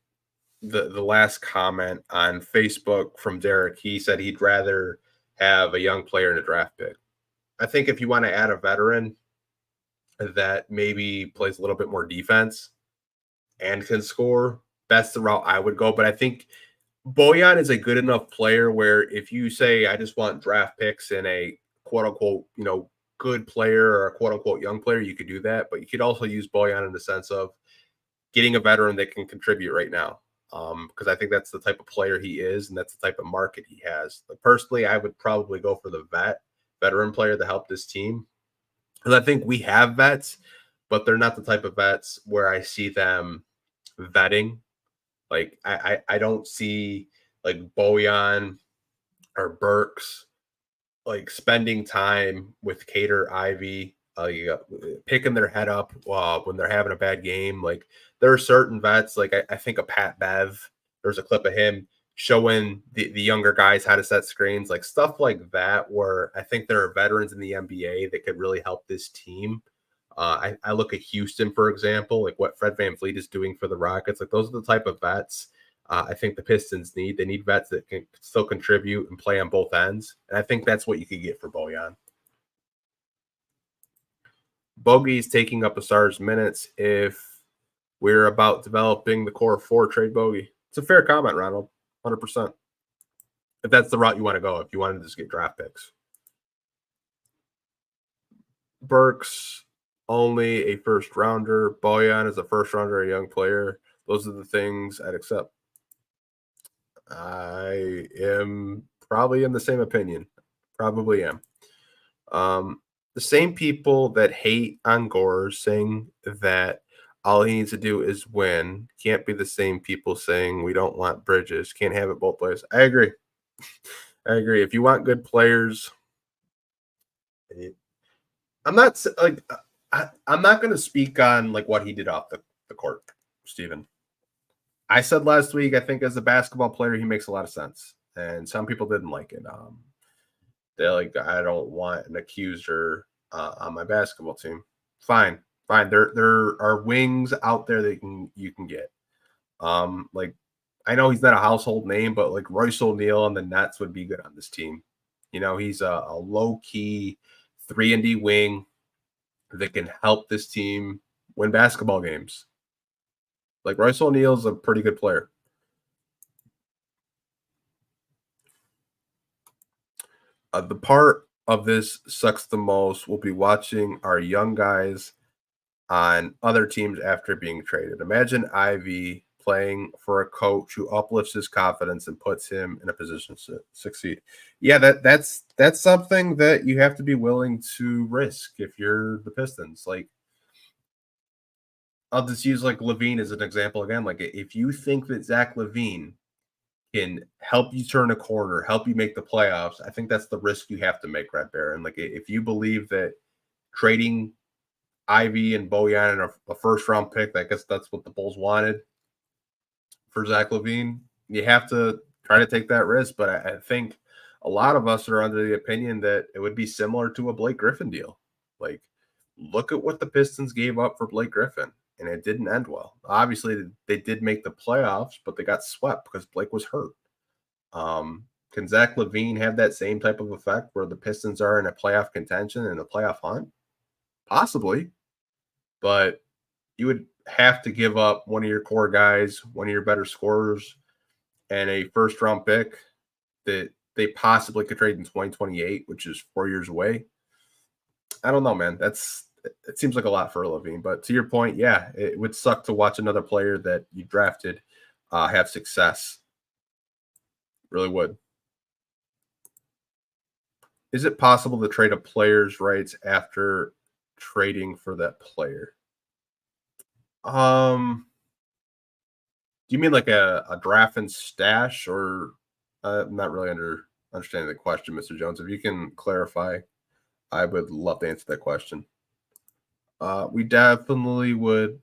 A: the last comment on Facebook from Derek, he said he'd rather have a young player in a draft pick. I think if you want to add a veteran that maybe plays a little bit more defense and can score, that's the route I would go. But I think Bojan is a good enough player where if you say, I just want draft picks and a quote unquote, good player or a quote unquote young player, you could do that. But you could also use Bojan in the sense of getting a veteran that can contribute right now. because I think that's the type of player he is, and that's the type of market he has. But personally, I would probably go for the veteran player to help this team, because I think we have vets, but they're not the type of vets where I see them vetting. Like I don't see like Bojan or Burks like spending time with Cater Ivy, picking their head up when they're having a bad game. Like there are certain vets, like I think of Pat Bev. There's a clip of him showing the younger guys how to set screens, like stuff like that, where I think there are veterans in the NBA that could really help this team. I look at Houston, for example, like what Fred VanVleet is doing for the Rockets. Like those are the type of vets I think the Pistons need. They need vets that can still contribute and play on both ends. And I think that's what you could get for Bojan. Bogey's taking up a star's minutes if we're about developing the core four trade Bogey. It's a fair comment, Ronald. 100%. If that's the route you want to go, if you want to just get draft picks. Burks, only a first rounder. Bojan is a first rounder, a young player. Those are the things I'd accept. I am probably in the same opinion. Probably am. The same people that hate on Gore saying that all he needs to do is win can't be the same people saying we don't want Bridges. Can't have it both ways. I agree. I agree. If you want good players, I'm not like I'm not going to speak on like what he did off the court, Steven. I said last week, I think as a basketball player, he makes a lot of sense. And some people didn't like it. They're like, I don't want an accuser on my basketball team. Fine. There are wings out there that you can get. Like I know he's not a household name, but like Royce O'Neal on the Nets would be good on this team. You know, he's a low key 3-and-D wing that can help this team win basketball games. Like Royce O'Neal's a pretty good player. The part of this sucks the most will be watching our young guys on other teams after being traded. Imagine Ivy playing for a coach who uplifts his confidence and puts him in a position to succeed. Yeah, that's something that you have to be willing to risk if you're the Pistons. Like I'll just use like Lavine as an example again. Like if you think that Zach Lavine can help you turn a corner, help you make the playoffs, I think that's the risk you have to make, Red Baron. Like if you believe that trading Ivy and Bojan and a first round pick, I guess that's what the Bulls wanted for Zach Lavine, you have to try to take that risk. But I think a lot of us are under the opinion that it would be similar to a Blake Griffin deal. Like, look at what the Pistons gave up for Blake Griffin, and it didn't end well. Obviously, they did make the playoffs, but they got swept because Blake was hurt. Can Zach Lavine have that same type of effect where the Pistons are in a playoff contention and a playoff hunt? Possibly, but you would have to give up one of your core guys, one of your better scorers, and a first round pick that they possibly could trade in 2028, which is 4 years away. I don't know, man. It seems like a lot for Lavine, but to your point, yeah, it would suck to watch another player that you drafted have success. Really would. Is it possible to trade a player's rights after trading for that player? Do you mean like a draft and stash, or I'm not really understanding the question, Mr. Jones. If you can clarify, I would love to answer that question. We definitely would.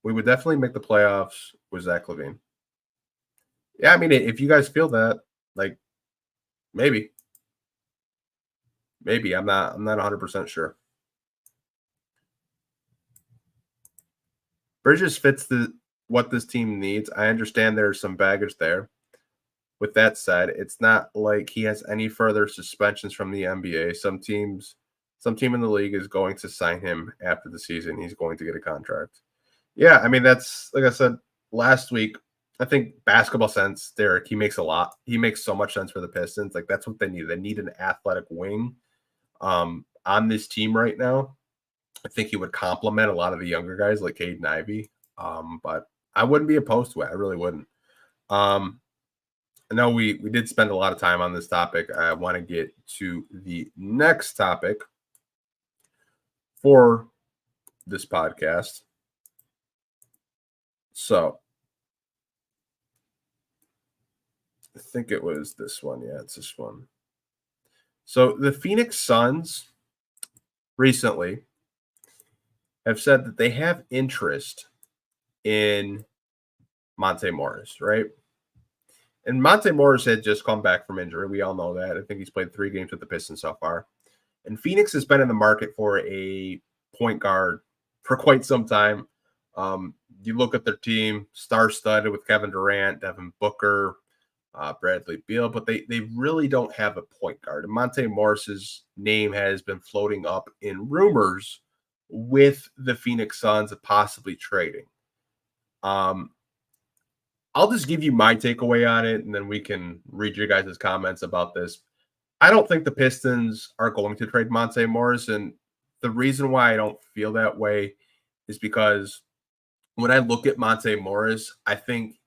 A: We would definitely make the playoffs with Zach Lavine. Yeah, I mean, if you guys feel that, like, maybe. I'm not 100% sure. Bridges fits what this team needs. I understand there's some baggage there. With that said, it's not like he has any further suspensions from the NBA. Some team in the league is going to sign him after the season. He's going to get a contract. Yeah, I mean, that's like I said last week. I think basketball sense, Derek, he makes so much sense for the Pistons. Like that's what they need. They need an athletic wing on this team right now. I think he would complement a lot of the younger guys like Caden Ivey. But I wouldn't be opposed to it. I really wouldn't. I know we did spend a lot of time on this topic. I want to get to the next topic for this podcast. So I think it was this one. Yeah, it's this one. So the Phoenix Suns recently have said that they have interest in Monte Morris, right? And Monte Morris had just come back from injury. We all know that. I think he's played 3 games with the Pistons so far. And Phoenix has been in the market for a point guard for quite some time. You look at their team, star-studded with Kevin Durant, Devin Booker, Bradley Beal, but they really don't have a point guard. And Monte Morris's name has been floating up in rumors with the Phoenix Suns of possibly trading. I'll just give you my takeaway on it, and then we can read your guys' comments about this. I don't think the Pistons are going to trade Monte Morris, and the reason why I don't feel that way is because when I look at Monte Morris, I think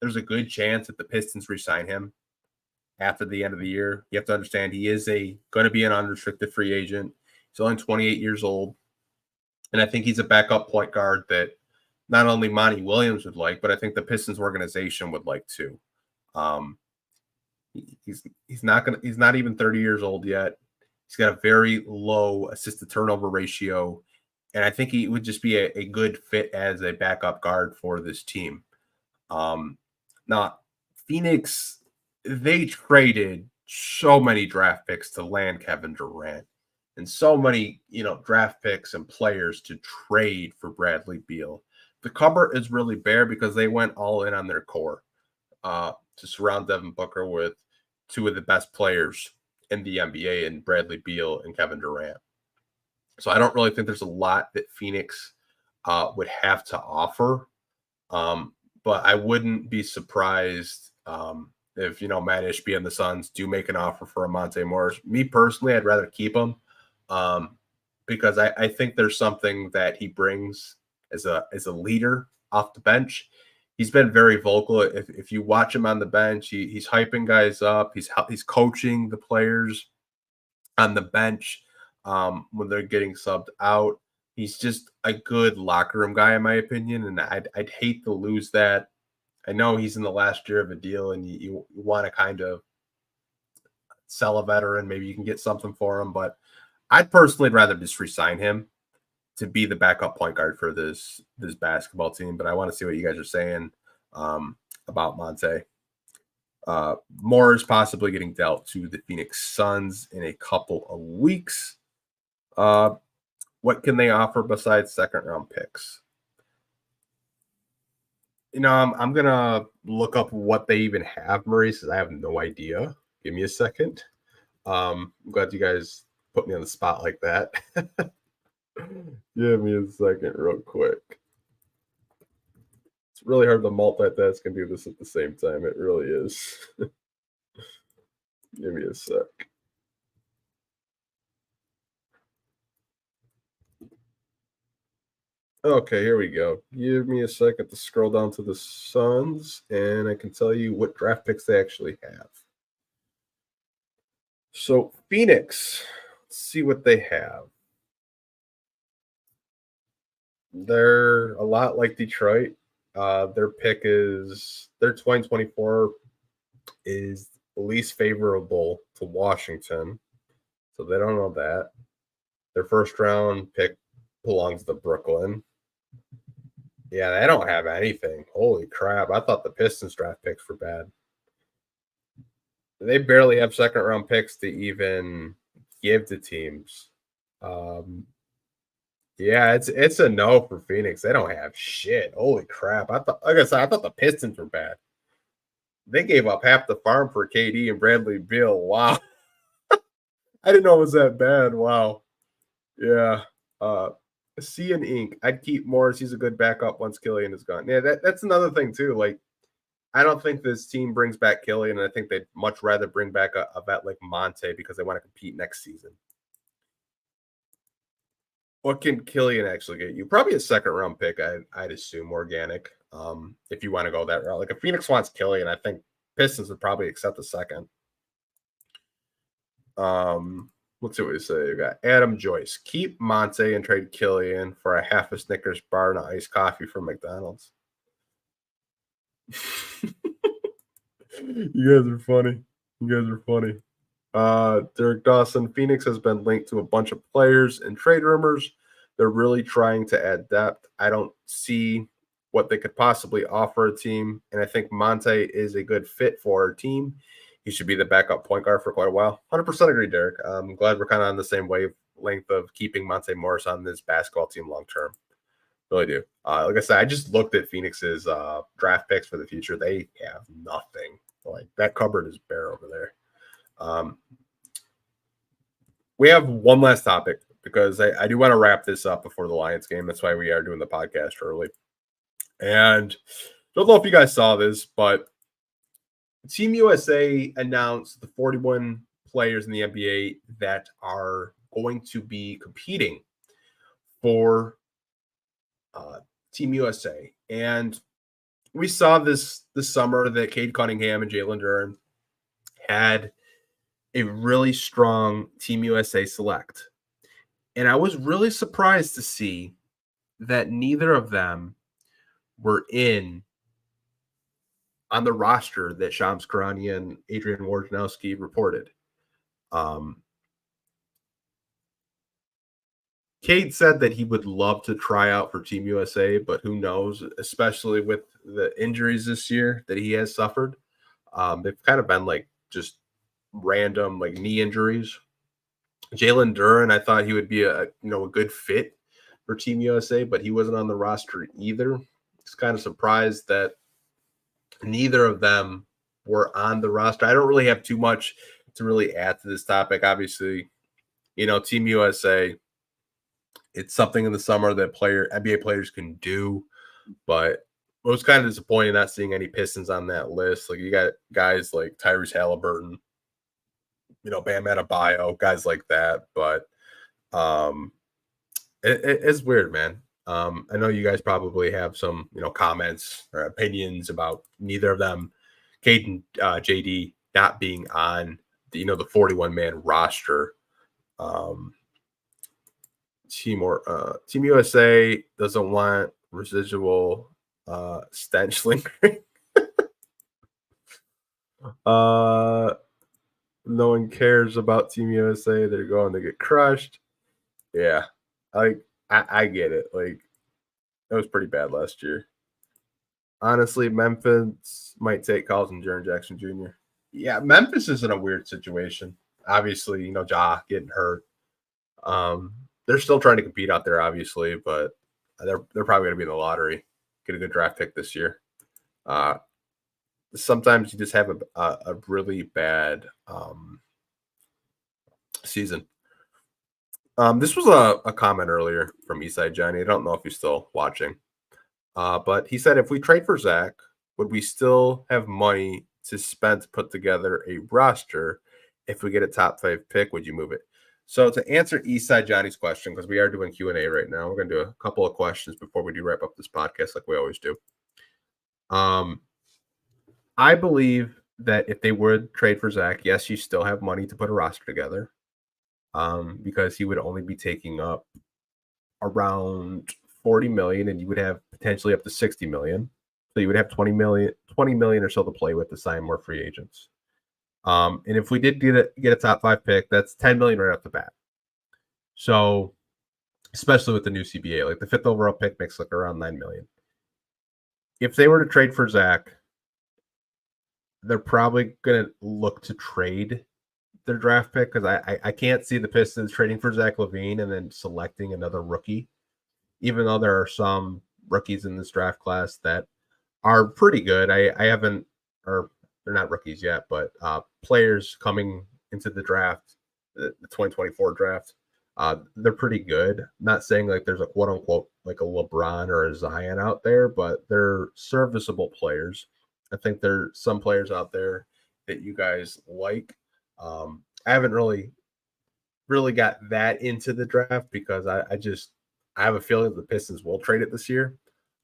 A: there's a good chance that the Pistons re-sign him after the end of the year. You have to understand he is going to be an unrestricted free agent. He's only 28 years old, and I think he's a backup point guard that not only Monty Williams would like, but I think the Pistons organization would like too. He's not even 30 years old yet. He's got a very low assisted turnover ratio, and I think he would just be a good fit as a backup guard for this team. Now, Phoenix, they traded so many draft picks to land Kevin Durant, and so many draft picks and players to trade for Bradley Beal. The cupboard is really bare because they went all in on their core to surround Devin Booker with 2 of the best players in the NBA and Bradley Beal and Kevin Durant. So I don't really think there's a lot that Phoenix would have to offer. But I wouldn't be surprised if, Matt Ishbia and the Suns do make an offer for Monte Morris. Me personally, I'd rather keep him because I think there's something that he brings as a leader off the bench. He's been very vocal. If you watch him on the bench, he's hyping guys up. He's coaching the players on the bench when they're getting subbed out. He's just a good locker room guy, in my opinion, and I'd hate to lose that. I know he's in the last year of a deal, and you want to kind of sell a veteran. Maybe you can get something for him, but I'd personally rather just re-sign him to be the backup point guard for this basketball team. But I want to see what you guys are saying about Monte. Moore is possibly getting dealt to the Phoenix Suns in a couple of weeks. What can they offer besides second-round picks? I'm going to look up what they even have, Maurice, because I have no idea. Give me a second. I'm glad you guys put me on the spot like that. Give me a second real quick. It's really hard to multitask and do this at the same time. It really is. Give me a sec. Okay, here we go. Give me a second to scroll down to the Suns, and I can tell you what draft picks they actually have. So, Phoenix, let's see what they have. They're a lot like Detroit. Their 2024 is least favorable to Washington, so they don't know that. Their first round pick belongs to Brooklyn. Yeah, they don't have anything. Holy crap. I thought the Pistons draft picks were bad. They barely have second round picks to even give to teams. Yeah, it's a no for Phoenix. They don't have shit. Holy crap. I thought the Pistons were bad. They gave up half the farm for KD and Bradley Beal. Wow. I didn't know it was that bad. Wow. Yeah. C and Ink. I'd keep Morris. He's a good backup once Killian is gone. Yeah, that's another thing too. Like, I don't think this team brings back Killian, and I think they'd much rather bring back a vet like Monte because they want to compete next season. What can Killian actually get you? Probably a second round pick, I'd assume, organic. if you want to go that route. Like if Phoenix wants Killian, I think Pistons would probably accept a second. Let's see what we say. We got Adam Joyce. Keep Monte and trade Killian for a half a Snickers bar and an iced coffee from McDonald's. You guys are funny. Derek Dawson. Phoenix has been linked to a bunch of players and trade rumors. They're really trying to add depth. I don't see what they could possibly offer a team, and I think Monte is a good fit for our team. He should be the backup point guard for quite a while. 100% agree, Derek. I'm glad we're kind of on the same wavelength of keeping Monte Morris on this basketball team long term. Really do. Like I said, I just looked at Phoenix's draft picks for the future. They have nothing. Like that cupboard is bare over there. We have one last topic because I do want to wrap this up before the Lions game. That's why we are doing the podcast early. And don't know if you guys saw this, but Team USA announced the 41 players in the NBA that are going to be competing for Team USA. And we saw this summer that Cade Cunningham and Jalen Duren had a really strong Team USA select. And I was really surprised to see that neither of them were on the roster that Shams Charania and Adrian Wojnarowski reported. Cade said that he would love to try out for Team USA, but who knows, especially with the injuries this year that he has suffered. They've kind of been like just random like knee injuries. Jalen Duren, I thought he would be a good fit for Team USA, but he wasn't on the roster either. Just kind of surprised that neither of them were on the roster. I don't really have too much to really add to this topic. Obviously, Team USA, it's something in the summer that NBA players can do, but it was kind of disappointing not seeing any Pistons on that list. Like you got guys like Tyrese Halliburton, Bam Adebayo, guys like that. But it's weird, man. I know you guys probably have some, comments or opinions about neither of them, Cade and JD, not being on the 41-man roster. Team USA doesn't want residual stench lingering. No one cares about Team USA. They're going to get crushed. Yeah, I get it. Like, it was pretty bad last year. Honestly, Memphis might take Carlton Jaren Jackson Jr. Yeah, Memphis is in a weird situation. Obviously, Ja getting hurt. They're still trying to compete out there, obviously, but they're probably going to be in the lottery, get a good draft pick this year. Sometimes you just have a really bad season. This was a comment earlier from Eastside Johnny. I don't know if he's still watching, but he said, if we trade for Zach, would we still have money to spend to put together a roster? If we get a top 5 pick, would you move it? So to answer Eastside Johnny's question, because we are doing Q&A right now, we're going to do a couple of questions before we do wrap up this podcast like we always do. I believe that if they would trade for Zach, yes, you still have money to put a roster together, because he would only be taking up around $40 million, and you would have potentially up to $60 million. So you would have $20 million or so to play with to sign more free agents. And if we did get a top 5 pick, that's $10 million right off the bat. So, especially with the new CBA, like the 5th overall pick makes like around $9 million. If they were to trade for Zach, they're probably going to look to trade their draft pick, because I can't see the Pistons trading for Zach Lavine and then selecting another rookie, even though there are some rookies in this draft class that are pretty good. I haven't, or they're not rookies yet, but players coming into the draft, the 2024 draft, they're pretty good. I'm not saying like there's a quote unquote like a LeBron or a Zion out there, but they're serviceable players. I think there's some players out there that you guys like. I haven't really got that into the draft because I have a feeling the Pistons will trade it this year.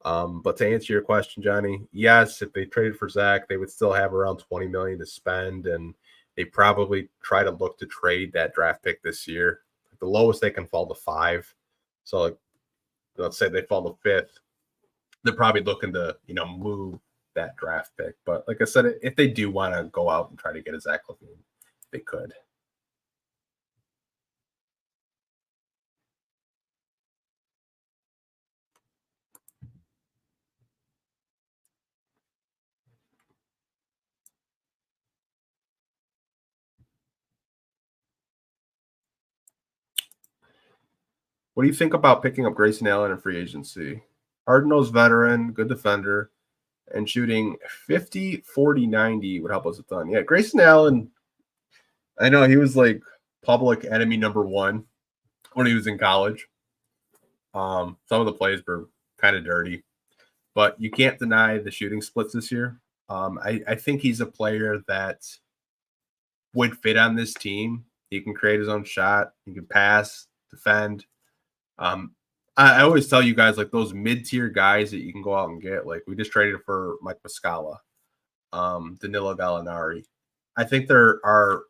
A: But to answer your question, Johnny, yes, if they traded for Zach, they would still have around 20 million to spend, and they probably try to look to trade that draft pick this year. The lowest they can fall to 5. So like, let's say they fall to 5th, they're probably looking to move that draft pick. But like I said, if they do want to go out and try to get a Zach Lavine, they could. What do you think about picking up Grayson Allen in free agency? Hard-nosed veteran, good defender, and shooting 50, 40, 90 would help us a ton. Yeah, Grayson Allen, I know he was like public enemy number 1 when he was in college. Some of the plays were kind of dirty, but you can't deny the shooting splits this year. I think he's a player that would fit on this team. He can create his own shot. He can pass, defend. I always tell you guys, like, those mid-tier guys that you can go out and get. Like, we just traded for Mike Muscala, Danilo Gallinari. I think there are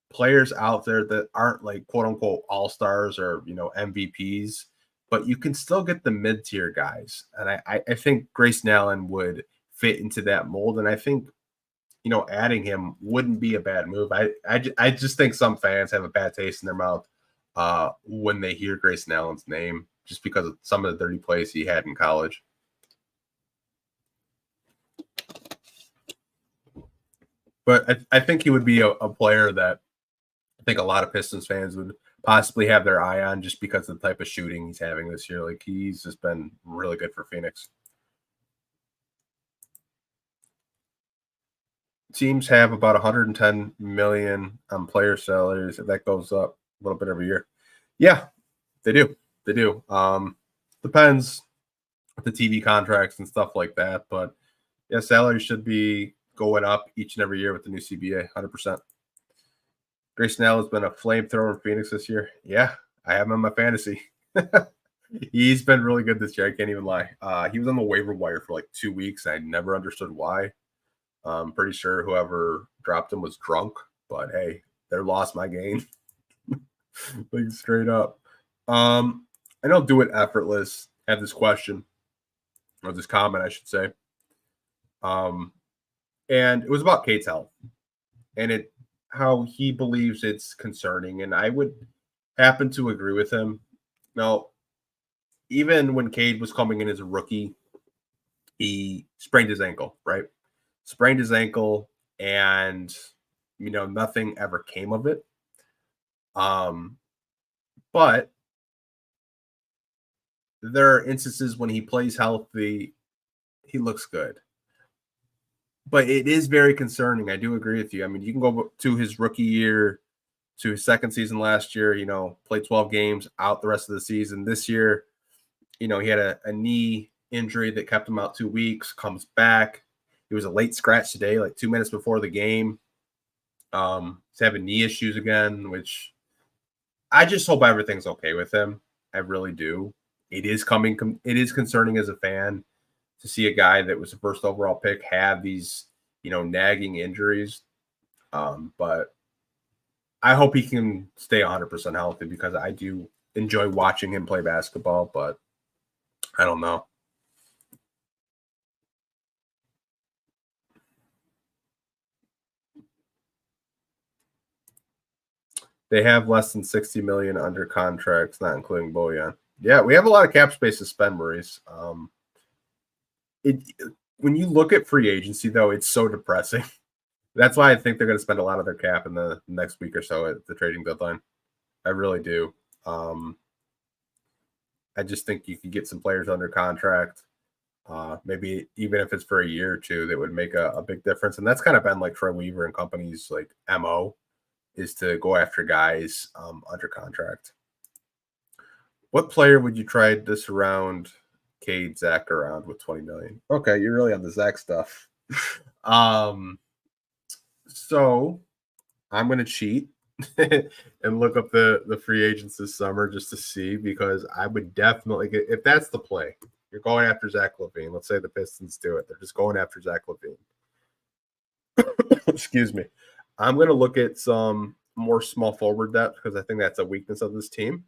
A: players out there that aren't like quote unquote all-stars or MVPs, but you can still get the mid-tier guys. And I think Grayson Allen would fit into that mold. And I think adding him wouldn't be a bad move. I just think some fans have a bad taste in their mouth when they hear Grayson Allen's name, just because of some of the dirty plays he had in college. But I think he would be a player that I think a lot of Pistons fans would possibly have their eye on, just because of the type of shooting he's having this year. Like, he's just been really good for Phoenix. Teams have about 110 million on player salaries. If that goes up a little bit every year. Yeah, they do. They do. Depends with the TV contracts and stuff like that. But yeah, salaries should be going up each and every year with the new CBA, 100%. Grayson Allen has been a flamethrower in Phoenix this year. Yeah, I have him in my fantasy. He's been really good this year. I can't even lie. He was on the waiver wire for like 2 weeks. I never understood why. I'm pretty sure whoever dropped him was drunk, but hey, they're lost my game. Like, straight up. I don't do it effortless. Had this question, or this comment, I should say. And it was about Kate's health, and how he believes it's concerning. And I would happen to agree with him. Now, even when Cade was coming in as a rookie, he sprained his ankle, right? Sprained his ankle, and nothing ever came of it. But there are instances when he plays healthy, he looks good. But it is very concerning. I do agree with you. I mean, you can go to his rookie year, to his second season last year, played 12 games, out the rest of the season. This year, he had a knee injury that kept him out 2 weeks, comes back. It was a late scratch today, like 2 minutes before the game. He's having knee issues again, which I just hope everything's okay with him. I really do. It is concerning as a fan to see a guy that was the first overall pick have these, nagging injuries. But I hope he can stay 100% healthy, because I do enjoy watching him play basketball, but I don't know. They have less than 60 million under contracts, not including Bojan. Yeah, we have a lot of cap space to spend, Maurice. When you look at free agency, though, it's so depressing. That's why I think they're going to spend a lot of their cap in the next week or so at the trading deadline. I really do. I just think you could get some players under contract. Maybe even if it's for a year or two, that would make a big difference. And that's kind of been like Troy Weaver and companies like MO, is to go after guys under contract. What player would you try to surround Cade, Zach around with 20 million? Okay, you're really on the Zach stuff. So I'm going to cheat and look up the free agents this summer just to see, because I would definitely get, if that's the play, You're going after Zach Lavine. Let's say the Pistons do it. They're just going after Zach Lavine. Excuse me. I'm going to look at some more small forward depth because I think that's a weakness of this team.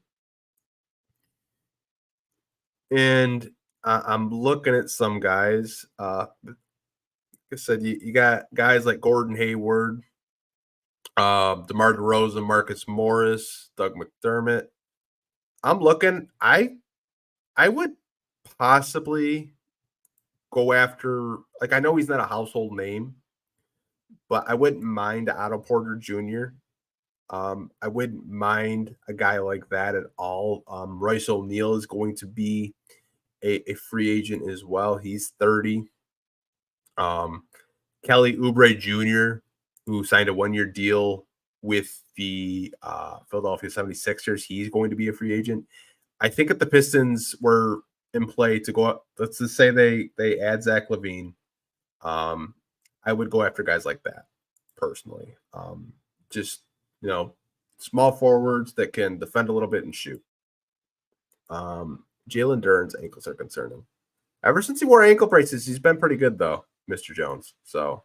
A: And I'm looking at some guys. Like I said, you got guys like Gordon Hayward, DeMar DeRozan, Marcus Morris, Doug McDermott. I'm looking. I would possibly go after. Like I know he's not a household name, but I wouldn't mind Otto Porter Jr. I wouldn't mind a guy like that at all. Royce O'Neal is going to be a free agent as well. He's 30. Kelly Oubre Jr., who signed a one-year deal with the Philadelphia 76ers, he's going to be a free agent. I think if the Pistons were in play to go up, let's just say they add Zach Lavine, I would go after guys like that personally. Just small forwards that can defend a little bit and shoot. Jalen Duren's ankles are concerning. Ever since he wore ankle braces, he's been pretty good though, Mr. Jones. So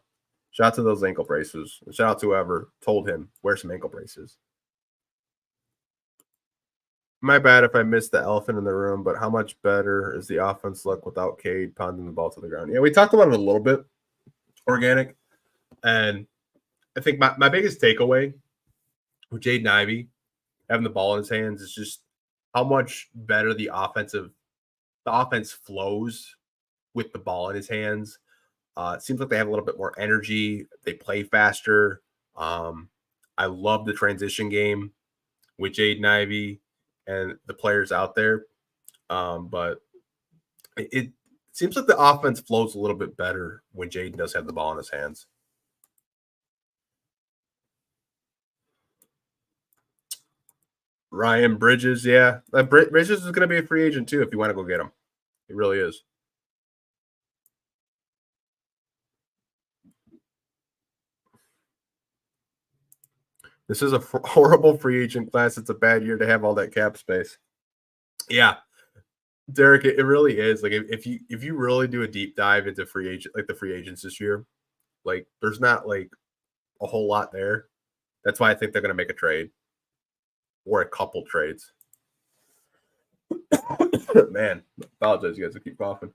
A: shout out to those ankle braces. Shout out to whoever told him wear some ankle braces. My bad if I missed the elephant in the room, but how much better is the offense look without Cade pounding the ball to the ground? Yeah, we talked about it a little bit, organic. And I think my biggest takeaway with Jaden Ivey having the ball in his hands is just how much better the offense flows with the ball in his hands. It seems like they have a little bit more energy. They play faster. I love the transition game with Jaden Ivey and the players out there. But it seems like the offense flows a little bit better when Jaden does have the ball in his hands. Ryan Bridges, yeah. Bridges is going to be a free agent too if you want to go get him. He really is. This is a horrible free agent class. It's a bad year to have all that cap space. Yeah, Derek, it really is. Like if you really do a deep dive into the free agents this year, like there's not like a whole lot there. That's why I think they're going to make a trade or a couple trades. Man, apologize, you guys. I keep coughing.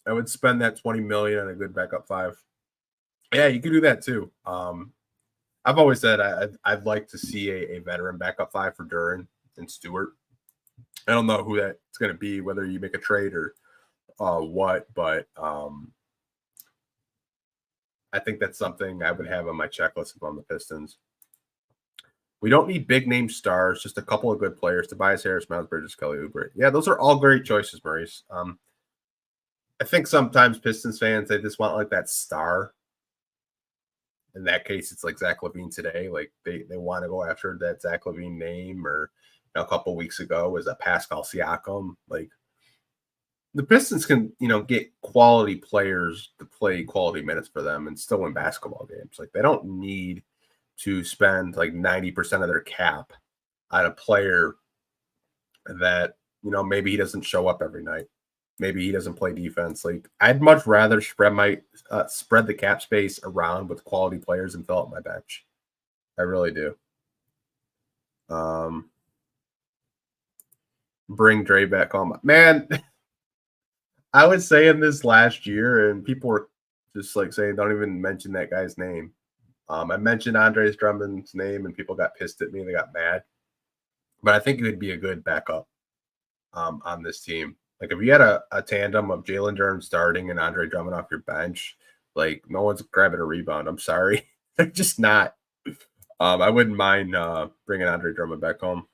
A: I would spend that $20 million on a good backup five. Yeah, you could do that too. I've always said I'd like to see a veteran backup five for Duren and Stewart. I don't know who that's going to be, whether you make a trade or what, but I think that's something I would have on my checklist if I'm the Pistons. We don't need big name stars, just a couple of good players. Tobias Harris, Miles Bridges, Kelly Oubre. Yeah, those are all great choices, Maurice. I think sometimes Pistons fans, they just want like that star. In that case, it's like Zach Lavine today. Like they want to go after that Zach Lavine name, or a couple weeks ago was a Pascal Siakam. Like the Pistons can, get quality players to play quality minutes for them and still win basketball games. Like they don't need to spend like 90% of their cap on a player that, maybe he doesn't show up every night. Maybe he doesn't play defense. Like I'd much rather spread the cap space around with quality players and fill up my bench. I really do. Bring Dre back home, man. I was saying this last year, and people were just like saying, "Don't even mention that guy's name." I mentioned Andre Drummond's name, and people got pissed at me. They got mad. But I think it would be a good backup on this team. Like if you had a tandem of Jalen Duren starting and Andre Drummond off your bench, like no one's grabbing a rebound. I'm sorry, they're just not. I wouldn't mind bringing Andre Drummond back home.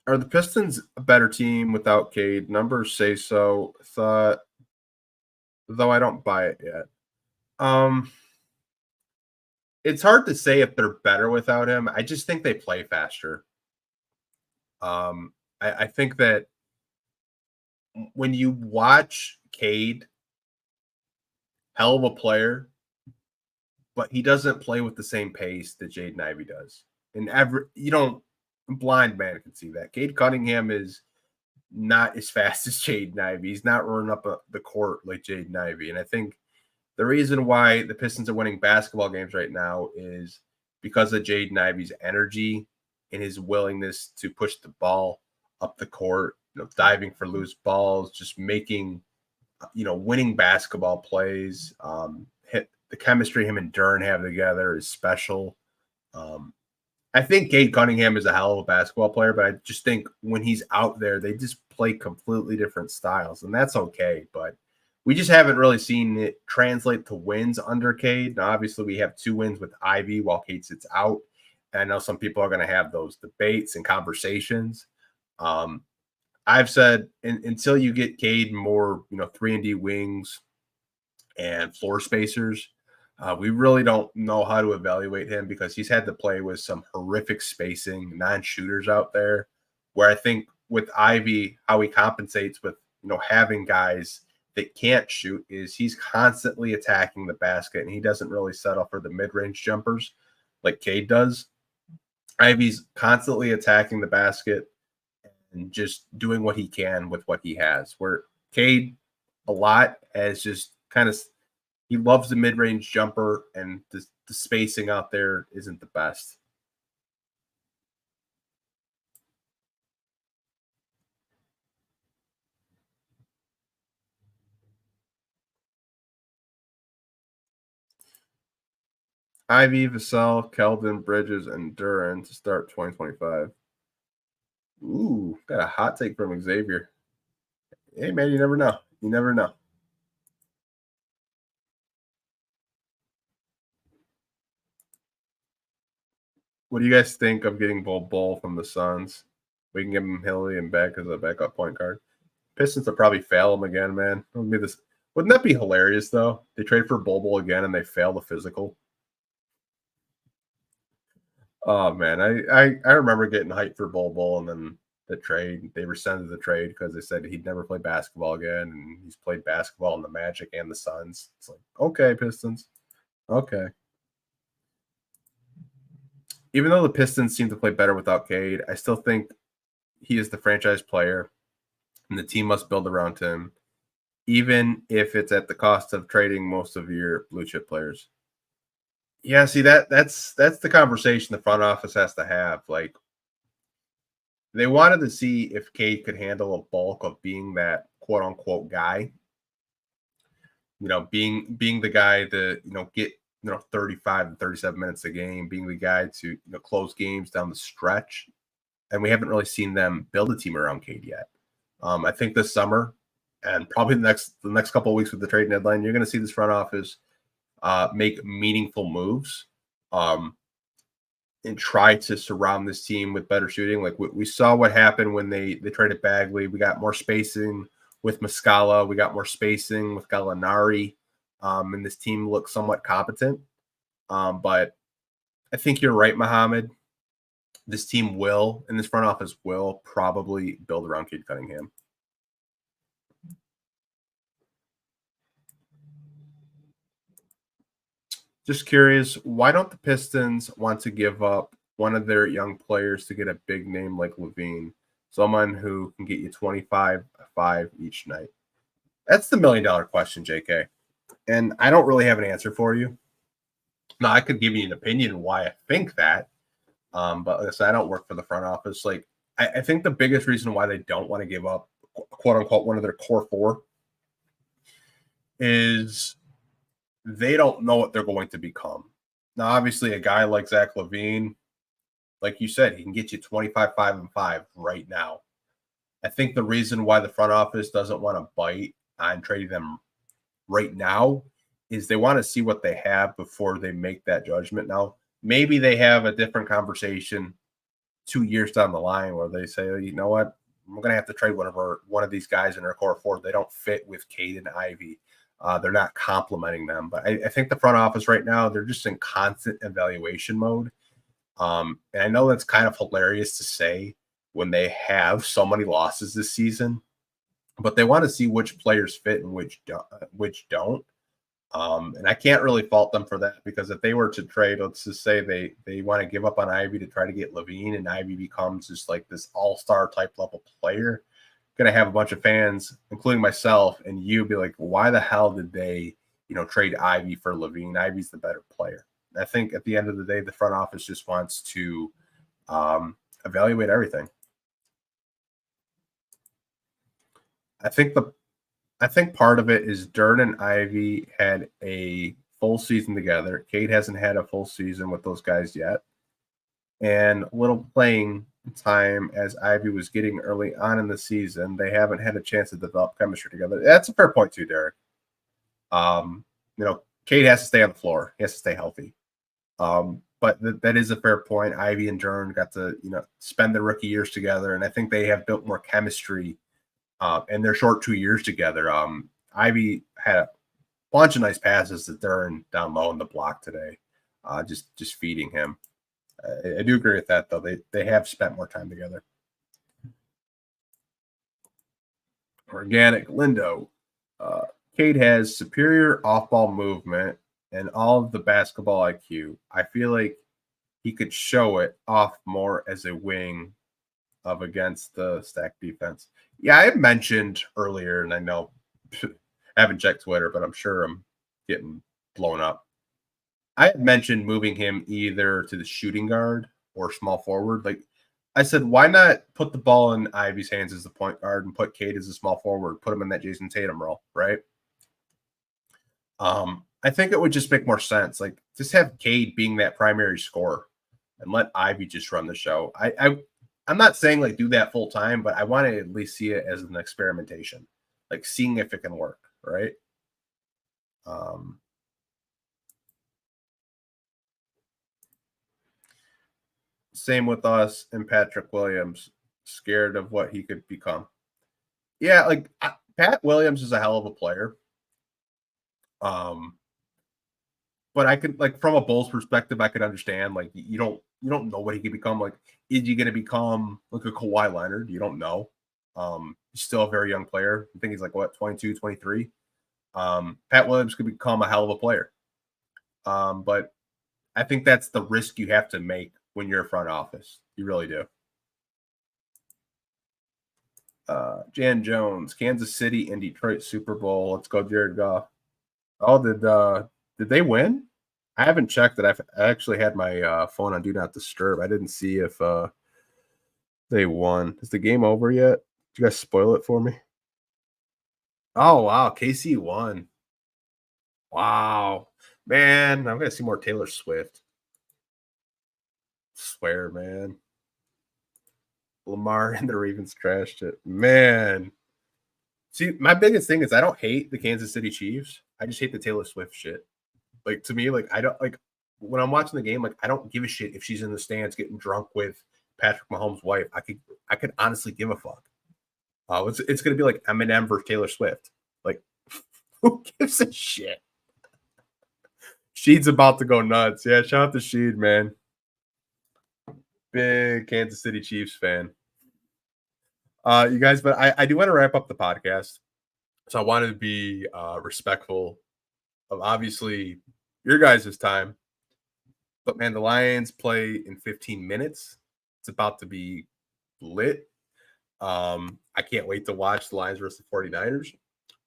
A: Are the Pistons a better team without Cade? Numbers say so. Though I don't buy it yet. It's hard to say if they're better without him. I just think they play faster. I think that when you watch Cade hell of a player, but he doesn't play with the same pace that Jaden Ivey does. And you don't, a blind man can see that. Cade Cunningham is not as fast as Jaden Ivey. He's not running up the court like Jaden Ivey. And I think the reason why the Pistons are winning basketball games right now is because of Jaden Ivey's energy and his willingness to push the ball up the court, diving for loose balls, just making, winning basketball plays. The chemistry him and Dern have together is special. I think Cade Cunningham is a hell of a basketball player, but I just think when he's out there, they just play completely different styles, and that's okay. But we just haven't really seen it translate to wins under Cade. Now, obviously, we have 2 wins with Ivy while Cade sits out. And I know some people are going to have those debates and conversations. I've said until you get Cade more, 3-and-D wings and floor spacers, we really don't know how to evaluate him because he's had to play with some horrific spacing, non-shooters out there, where I think with Ivy, how he compensates with, having guys that can't shoot is he's constantly attacking the basket and he doesn't really settle for the mid-range jumpers like Cade does. Ivy's constantly attacking the basket and just doing what he can with what he has, where Cade a lot has just kind of, he loves the mid-range jumper, and the spacing out there isn't the best. Ivy, Vassell, Keldon, Bridges, and Duran to start 2025. Ooh, got a hot take from Xavier. Hey, man, you never know. You never know. What do you guys think of getting Bol from the Suns? We can give him Hilly and Beck as a backup point guard. Pistons will probably fail him again, man. Wouldn't that be hilarious, though? They trade for Bol again and they fail the physical. Oh, man. I remember getting hyped for Bol and then the trade. They rescinded the trade because they said he'd never play basketball again, and he's played basketball in the Magic and the Suns. It's like, okay, Pistons. Okay. Even though the Pistons seem to play better without Cade, I still think he is the franchise player, and the team must build around him, even if it's at the cost of trading most of your blue chip players. Yeah, see that's the conversation the front office has to have. Like, they wanted to see if Cade could handle a bulk of being that quote unquote guy. Being the guy to get 35 and 37 minutes a game, being the guy to close games down the stretch. And we haven't really seen them build a team around Cade yet. I think this summer and probably the next couple of weeks with the trade deadline, you're going to see this front office make meaningful moves and try to surround this team with better shooting. Like we saw what happened when they traded Bagley. We got more spacing with Muscala. We got more spacing with Gallinari. And this team looks somewhat competent. But I think you're right, Mohammed. This team will, and this front office will probably build around Cade Cunningham. Just curious, why don't the Pistons want to give up one of their young players to get a big name like Lavine, someone who can get you 25-5 each night? That's the $1 million question, JK. And I don't really have an answer for you. Now, I could give you an opinion why I think that. But like I said, I don't work for the front office. Like, I think the biggest reason why they don't want to give up, quote unquote, one of their core 4 is they don't know what they're going to become. Now, obviously, a guy like Zach Lavine, like you said, he can get you 25-5 right now. I think the reason why the front office doesn't want to bite on trading them right now is they want to see what they have before they make that judgment. Now, maybe they have a different conversation 2 years down the line where they say, you know what, we're going to have to trade one of these guys in our core 4. They don't fit with Cade and Ivy. They're not complimenting them. But I think the front office right now, they're just in constant evaluation mode. And I know that's kind of hilarious to say when they have so many losses this season, but they want to see which players fit and which don't. And I can't really fault them for that, because if they were to trade, let's just say they want to give up on Ivy to try to get Lavine, and Ivy becomes just like this all-star type level player, going to have a bunch of fans, including myself and you, be like, why the hell did they, trade Ivy for Lavine? Ivy's the better player. I think at the end of the day, the front office just wants to evaluate everything. I think part of it is Dern and Ivy had a full season together. Cade hasn't had a full season with those guys yet. And little playing time as Ivy was getting early on in the season, they haven't had a chance to develop chemistry together. That's a fair point too, Derek. Cade has to stay on the floor. He has to stay healthy. But that is a fair point. Ivy and Dern got to, spend their rookie years together, and I think they have built more chemistry in their short 2 years together. Ivy had a bunch of nice passes to Dern down low in the block today, just feeding him. I do agree with that, though. They have spent more time together. Organic Lindo. Cade has superior off-ball movement and all of the basketball IQ. I feel like he could show it off more as a wing of against the stacked defense. Yeah, I mentioned earlier, and I know I haven't checked Twitter, but I'm sure I'm getting blown up. I had mentioned moving him either to the shooting guard or small forward. Like I said, why not put the ball in Ivy's hands as the point guard and put Cade as a small forward, put him in that Jason Tatum role, right? I think it would just make more sense. Like, just have Cade being that primary scorer and let Ivy just run the show. I'm not saying like do that full time, but I want to at least see it as an experimentation, like seeing if it can work, right? Same with us and Patrick Williams, scared of what he could become. Yeah, like Pat Williams is a hell of a player. But I could, like, from a Bulls perspective, I could understand, like, you don't know what he could become. Like, is he going to become like a Kawhi Leonard? You don't know. He's still a very young player. I think he's like, what, 22, 23. Pat Williams could become a hell of a player. But I think that's the risk you have to make when you're a front office. You really do. Jan Jones, Kansas City and Detroit Super Bowl. Let's go, Jared Goff. Oh, did they win? I haven't checked it. I actually had my phone on Do Not Disturb. I didn't see if they won. Is the game over yet? Did you guys spoil it for me? Oh, wow. KC won. Wow. Man, I'm going to see more Taylor Swift. Swear, man. Lamar and the Ravens trashed it. Man. See, my biggest thing is I don't hate the Kansas City Chiefs. I just hate the Taylor Swift shit. Like, to me, like, I don't, like, when I'm watching the game, like, I don't give a shit if she's in the stands getting drunk with Patrick Mahomes' wife. I could honestly give a fuck. It's going to be like Eminem versus Taylor Swift. Like, who gives a shit? Sheed's about to go nuts. Yeah, shout out to Sheed, man. Big Kansas City Chiefs fan. You guys, but I do want to wrap up the podcast. So I wanted to be respectful of, obviously, your guys' time. But, man, the Lions play in 15 minutes. It's about to be lit. I can't wait to watch the Lions versus the 49ers.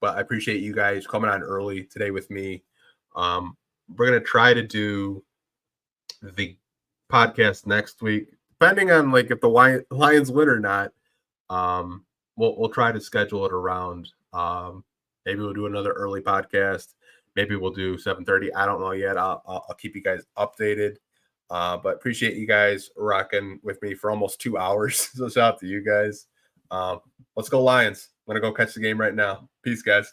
A: But I appreciate you guys coming on early today with me. We're going to try to do the podcast next week, depending on, like, if the Lions win or not. We'll try to schedule it around. Maybe we'll do another early podcast. Maybe we'll do 7:30. I don't know yet. I'll keep you guys updated. But appreciate you guys rocking with me for almost 2 hours. So shout out to you guys. Let's go Lions. I'm gonna go catch the game right now. Peace, guys.